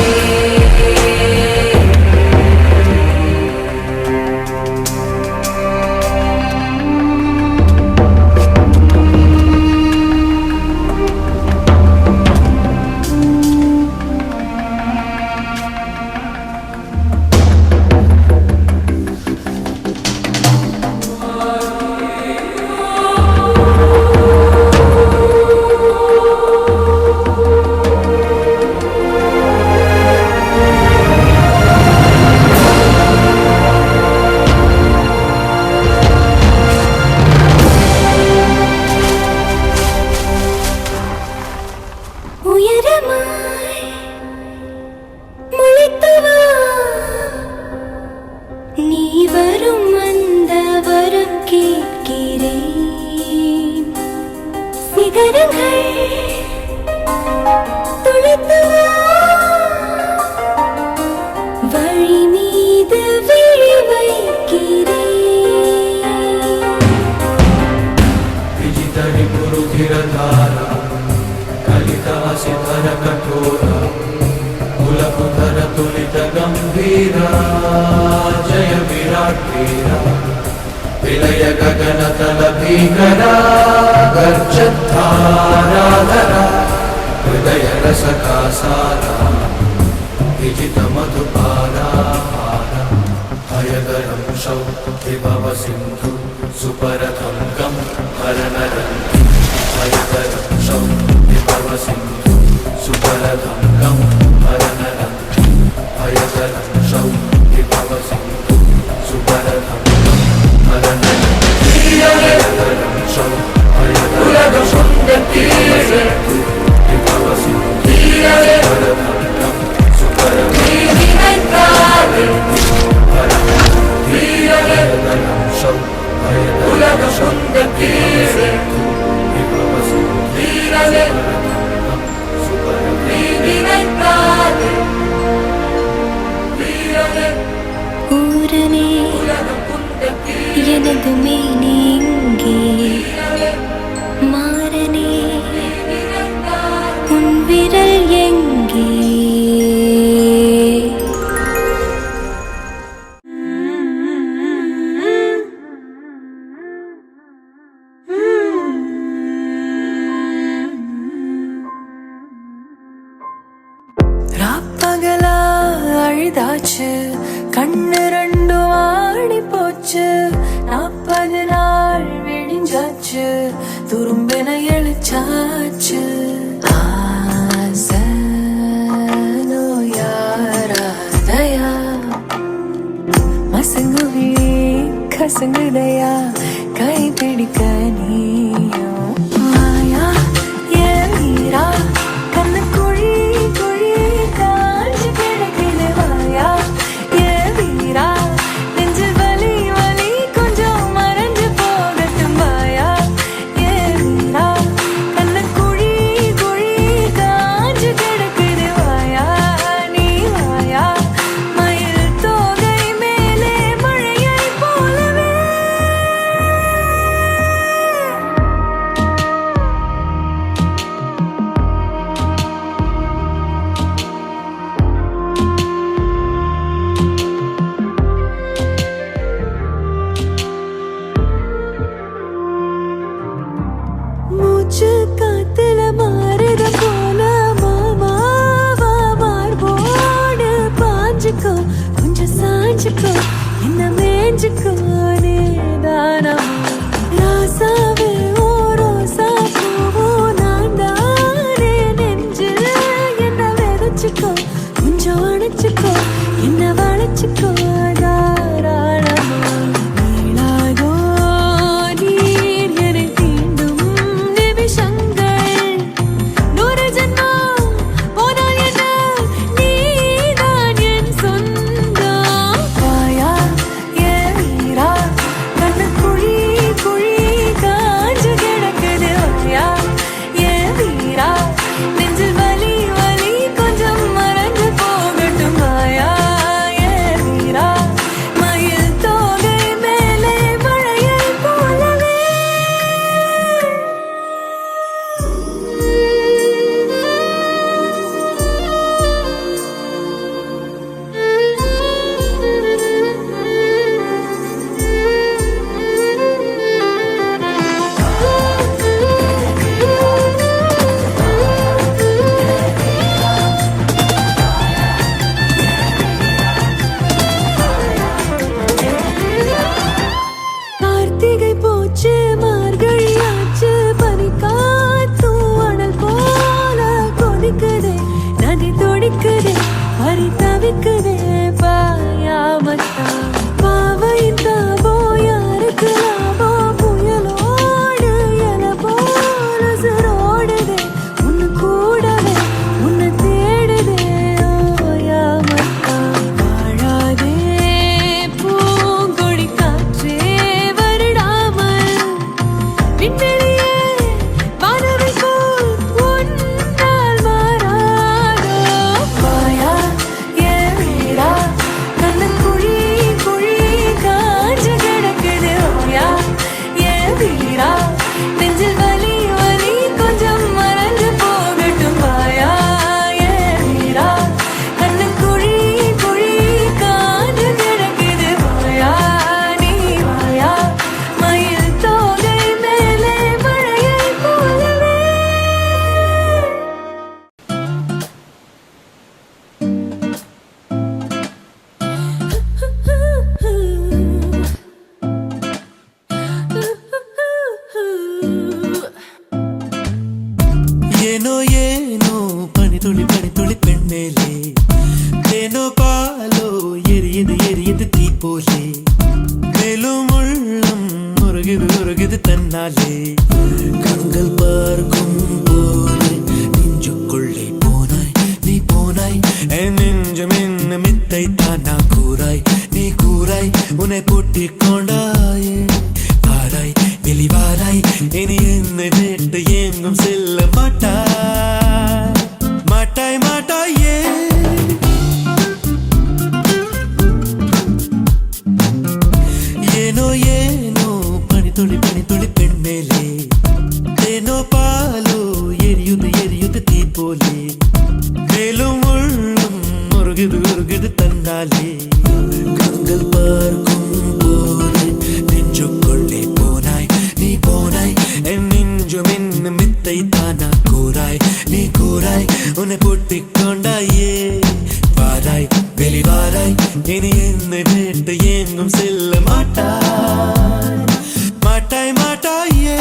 रुधिरधारा कलितासिधर कठोरा कुलकुधर तुलित गंभीरा जय विराट वीरा विलय गगन तल भीकरा गर्जद्धाराधरा हृदय रसका सारा विजित मधुपारा हयगरं शौभव सिंधु सुपरथं गं हरनरन्ति हयगरं शौभव सिंधु सुपरथं गं हरनरन्ति हयगरं शौभव सिंधु सुपरथं गं हरनरन्ति हयगरं शौभव सिंधु सुपरथं गं ஊரனே எனது மேனேங்கே மாறனே உன் விரல் எங்கே ராப்பகலா அழுதாச்சு கண்ணு ரெண்டும் ஆடி போச்சு 40 நாள் விடிஞ்சாச்சு துரும்பின எழுச்சாச்சு ஆசனோ யாராதயா மசங்குவி கசங்குதையா கை பிடிக்க நீயோ மாயா ஏ வீரா கண்ணு குழி குழி காஞ்சு கிடக்குது வாயா ஏ வீரா நெஞ்சு வலி வலி கொஞ்சம் மறைஞ்சு போகட்டும் வாயா ஏ வீரா கண்ணு குழி குழி காஞ்சு கிடக்குது வாயா நீ வாயா மயில் தோகை மேலே மழையை போலவே மூச்சு காத்துல மாறுத போல மாமாவா மார்போடு பாஞ்சுக்கோ கொஞ்சம் சாஞ்சுக்கோ என்ன மேஞ்சுக்கோ நீதானம் ராசாவே ஓ ரோசா பூவோ நான் தானே நெஞ்சில் என்ன விதைச்சுக்கோ கொஞ்சம் அணைச்சுக்கோ என்ன வளைச்சுக்கோ தாராளமா நீளாதோ நீர் என்னை தீண்டும் நிமிஷங்கள் 100 ஜென்மம் போனால் என்ன நீதான் என் சொந்தம் வாயா ஏ வீரா உருகுது தன்னாலே கண்கள் பார்க்கும் போது நெஞ்சுக்குள்ளே போனாய் நீ போனாய் என் நெஞ்சம் என்ன மித்தை தானா கூறாய் நீ கூறாய் உன்னை பூட்டிக் கொண்டாயே வாராய் வெளிவாராய் இனி என்னை விட்டு எங்கும் செல்ல மாட்டாய் மாட்டாய் மாட்டாயே ஏனோ ஏனோ பனித்துளி பனித்துளி பெண் மேலே ஏனோ பாலோ எரியுது தீ போலே மேலும் உள்ளும் உருகுது தன்னாலே கண்கள் பார்க்கும் போது நெஞ்சுக்குள்ளே போனாய் நீ போனாய் என் நெஞ்சும் என்ன மித்தை தானா கூறாய் நீ கூறாய் உன்னை பூட்டிக் கொண்டாயே வாராய் வெளிவாராய் இனி என்னை விட்டு எங்கும் செல்ல மாட்டாய் மாட்டாய் மாட்டாயே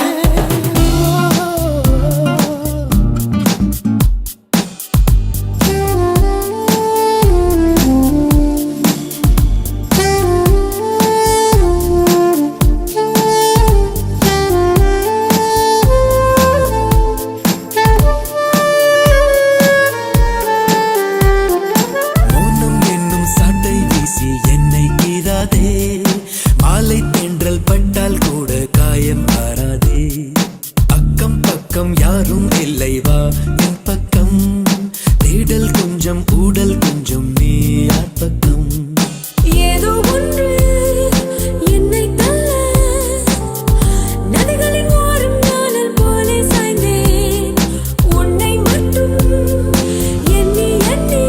மாலை தென்றல் பட்டால் கூட காயம் ஆறாதே அக்கம் பக்கம் யாரும் இல்லை வா என் பக்கம் தேடல் கொஞ்சம் ஊடல் கொஞ்சம் நீ யார் பக்கம் ஏதோ ஒன்று என்னை தள்ள நதிகளின் ஓரம் நாளல் போலே சாய்ந்தேன் உன்னை மட்டும் எண்ணி எண்ணி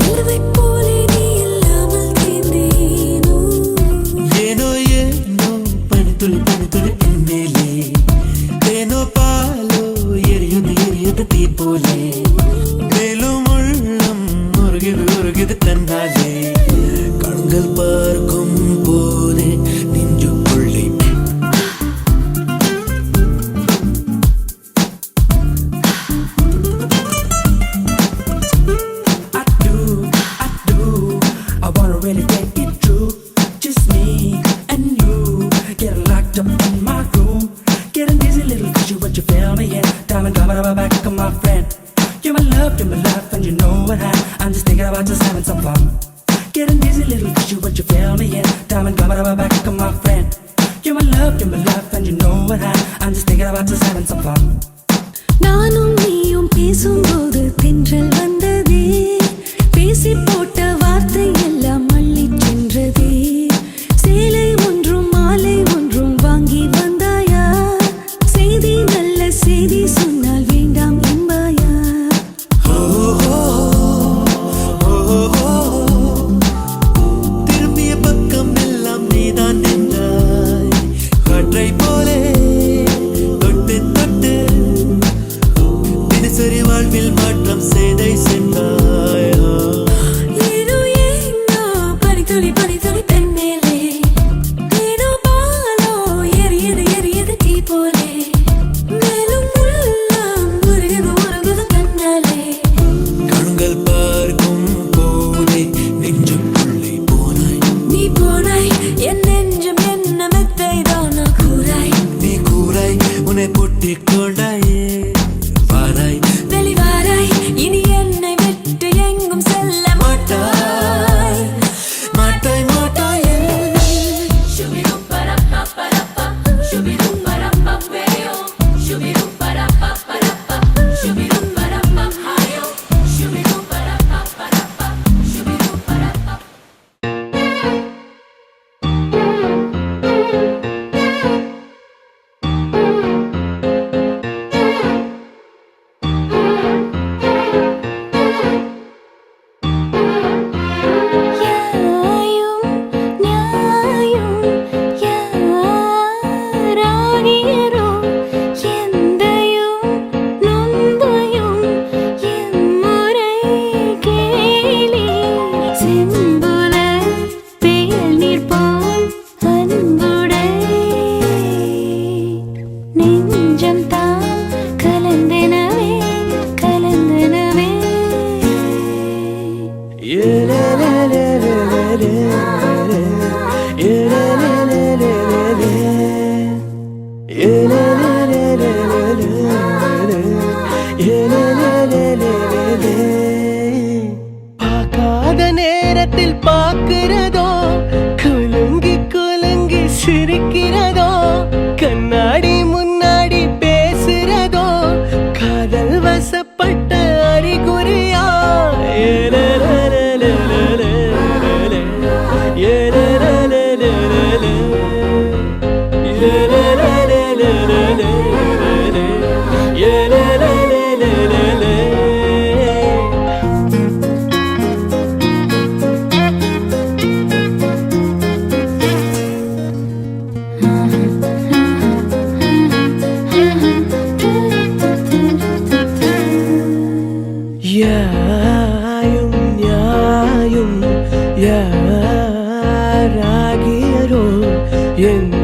நிலவைப் போலே நீ இல்லாமல் தேர்ந்தேனோ ஏனோ ஏனோ பனித்துளி பனித்துளி பெண்ணேலே தேனோ பாலோ எரியுது தீ போலே மேலும் உள்ளம் உருகுது தன்னாலே கண்கள் பார்க்கும் போதே நெஞ்சுக்குள்ளே I wanna really take it true. Just me and you. Getting locked up in my room. Getting dizzy, little cause you what you feel me, yeah. Diamond coming up my back, come my friend. You're my love, and you know what I'm just thinking about just having some fun. Getting dizzy, little cause you what you feel me, yeah. Diamond coming up my back, come my friend. You're my love, and you know what I'm just thinking about just having some fun. நானும் நீயும் பேசும்போது தென்றல் வந்ததே பேசி போட்ட வார்த்தை எல்லாம் மல்லி சென்றதே சேலை ஒன்றும் மாலை ஒன்றும் வாங்கி வந்தாயா செய்தி நல்ல செய்தி சொன்னால் வேண்டாம் என்பாயா திரும்பிய பக்கம் எல்லாம் நீதான் நின்றாய் காற்றை போலே தொட்டு தொட்டு தினசரி வாழ்வில் மாற்றம் செய்தை சென்றாயோ ஏனோ ஏனோ பனித்துளி பனித்துளி பெண்மேலே ஏனோ பாலோ எரியுது தீ போலே மேலும் உள்ளம் உருகுது தன்னாலே கண்கள் பார்க்கும் போதே நெஞ்சுக்குள்ளே போனாய் நீ போனாய் என் நெஞ்சம் என்ன மெத்தை தானா கூறாய் நீ கூறாய் உன்னை பூட்டிக் கொண்டாயே வாராய் வெளிவாராய் இனி என்னை விட்டு எங்கும் செல்ல மாட்டாய் மாட்டாய் மாட்டாயே யாயும் நியாயும் யாராலும்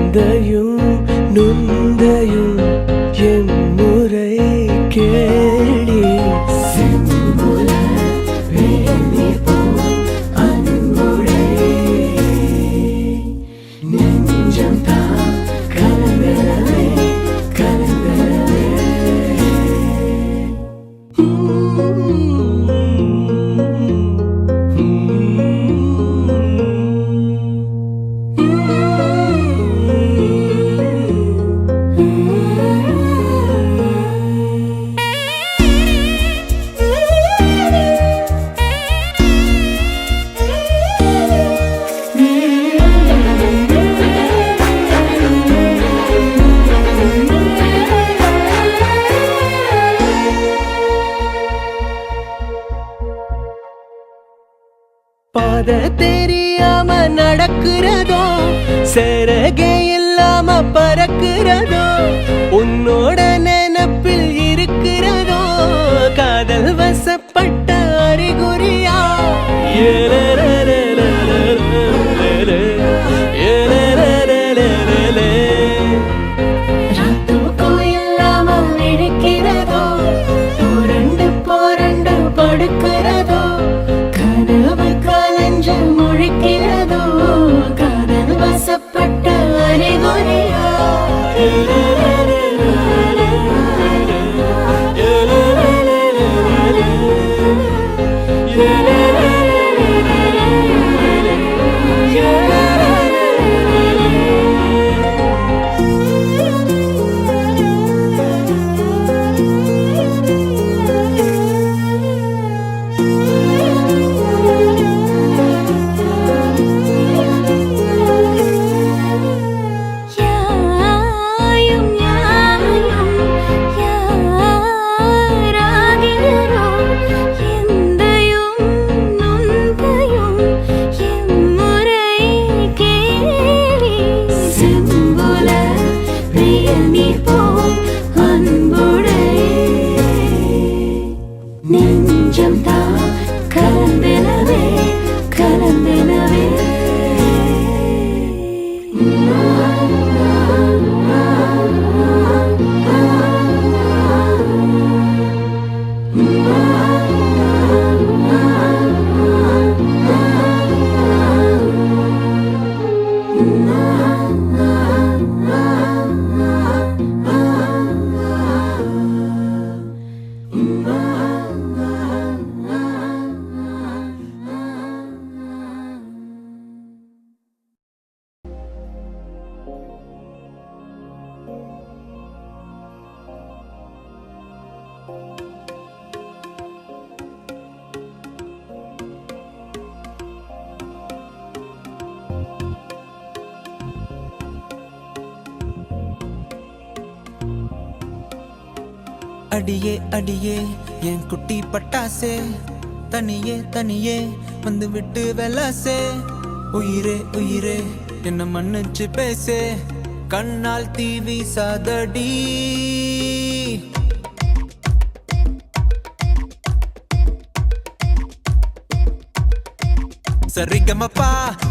விந்தையும் நுந்தையும் எம்முறை கேளி செம்புல வேலி போல் அன்புடை நெஞ்சம் தான் கலந்தரவே கலந்தரவே பாத தெரியாம நடக்கிறதோ சரகே இல்லாம பறக்கிறதோ உன்னோட நினப்பில் இருக்கிறதோ காதல் வசப்பட்ட அறிகுறியா இல்லாம விழிக்கிறதோ புரண்டு புரண்டு படுக்கிறதோ கனவு கலஞ்சு முழிக்கிறதோ காதல் வசப்பட்ட அறிகுறியா யாயும் யாயும் யாராகிறோ எந்தையும் நுந்தையும் எம்முறை கேளி செம்புல பிரியனி போல் அன்புடை நெஞ்சம் தான் கலந்தெனவே கலந்தெனவே அடியே அடியே என் குட்டி பட்டாசே தனியே தனியே வந்து விட்டு வெலாசே உயிரே உயிரே என்ன மன்னிச்சு பேசே கண்ணால் தீ வீசாதடி சரிகமப்பா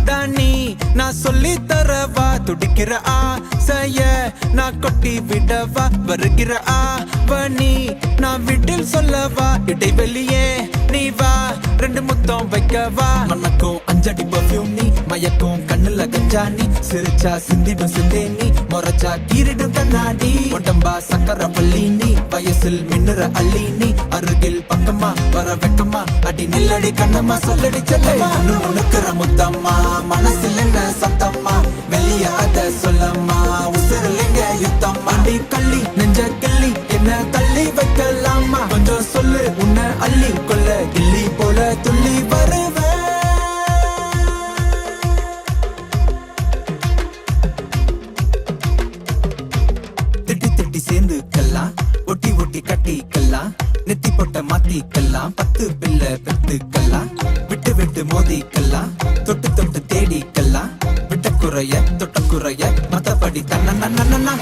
தானி நான் சொல்லி தரவா துடிக்கிற ஆசைய நான் கொட்டி விடவா வருகிற ஆவணி நான் வீட்டில் சொல்லவா இடைவெளியே நீ வா ரெண்டு முத்தம் வைக்கவா மனக்கும் அஞ்சடி பர்ஃபியூம் நீ மயக்கும் கண்ணுல கஞ்சா நீ சிரிச்சா சிந்திடும் சிந்தே நீ மொரச்சா கீரிடும் கண்ணாடி உடம்பா சக்கர பள்ளி நீ வயசில் மின்னுற அள்ளி நீ அருகில் பக்கமா வர வெக்கமா அடி நில்லடி கண்ணம்மா சொல்லடி செல்லமா உனக்குற முத்தம்மா மனசில் என்ன சத்தம்மா வெளிய அத சொல்லம்மா உசுரலிங்க யுத்தம் அடி கள்ளி நெஞ்ச கிள்ளி என்ன தள்ளி வைக்கலாமா கொஞ்சம் சொல்லு உன்னை அள்ளி கொள்ள கிள்ளி போல துள்ளி வருவேன் திட்டி திட்டி சேர்ந்துக்கலாம் ஒட்டி ஒட்டி கட்டிக்கலாம் நெத்தி பொட்ட மாத்திக்கலாம் 10 பிள்ளை பெத்துக்கலாம் விட்டு விட்டு மோதிக்கலாம் தொட்டு தொட்டு தேடிக்கலாம் விட்ட குறைய தொட்ட குறைய மத்தபடி தன்ன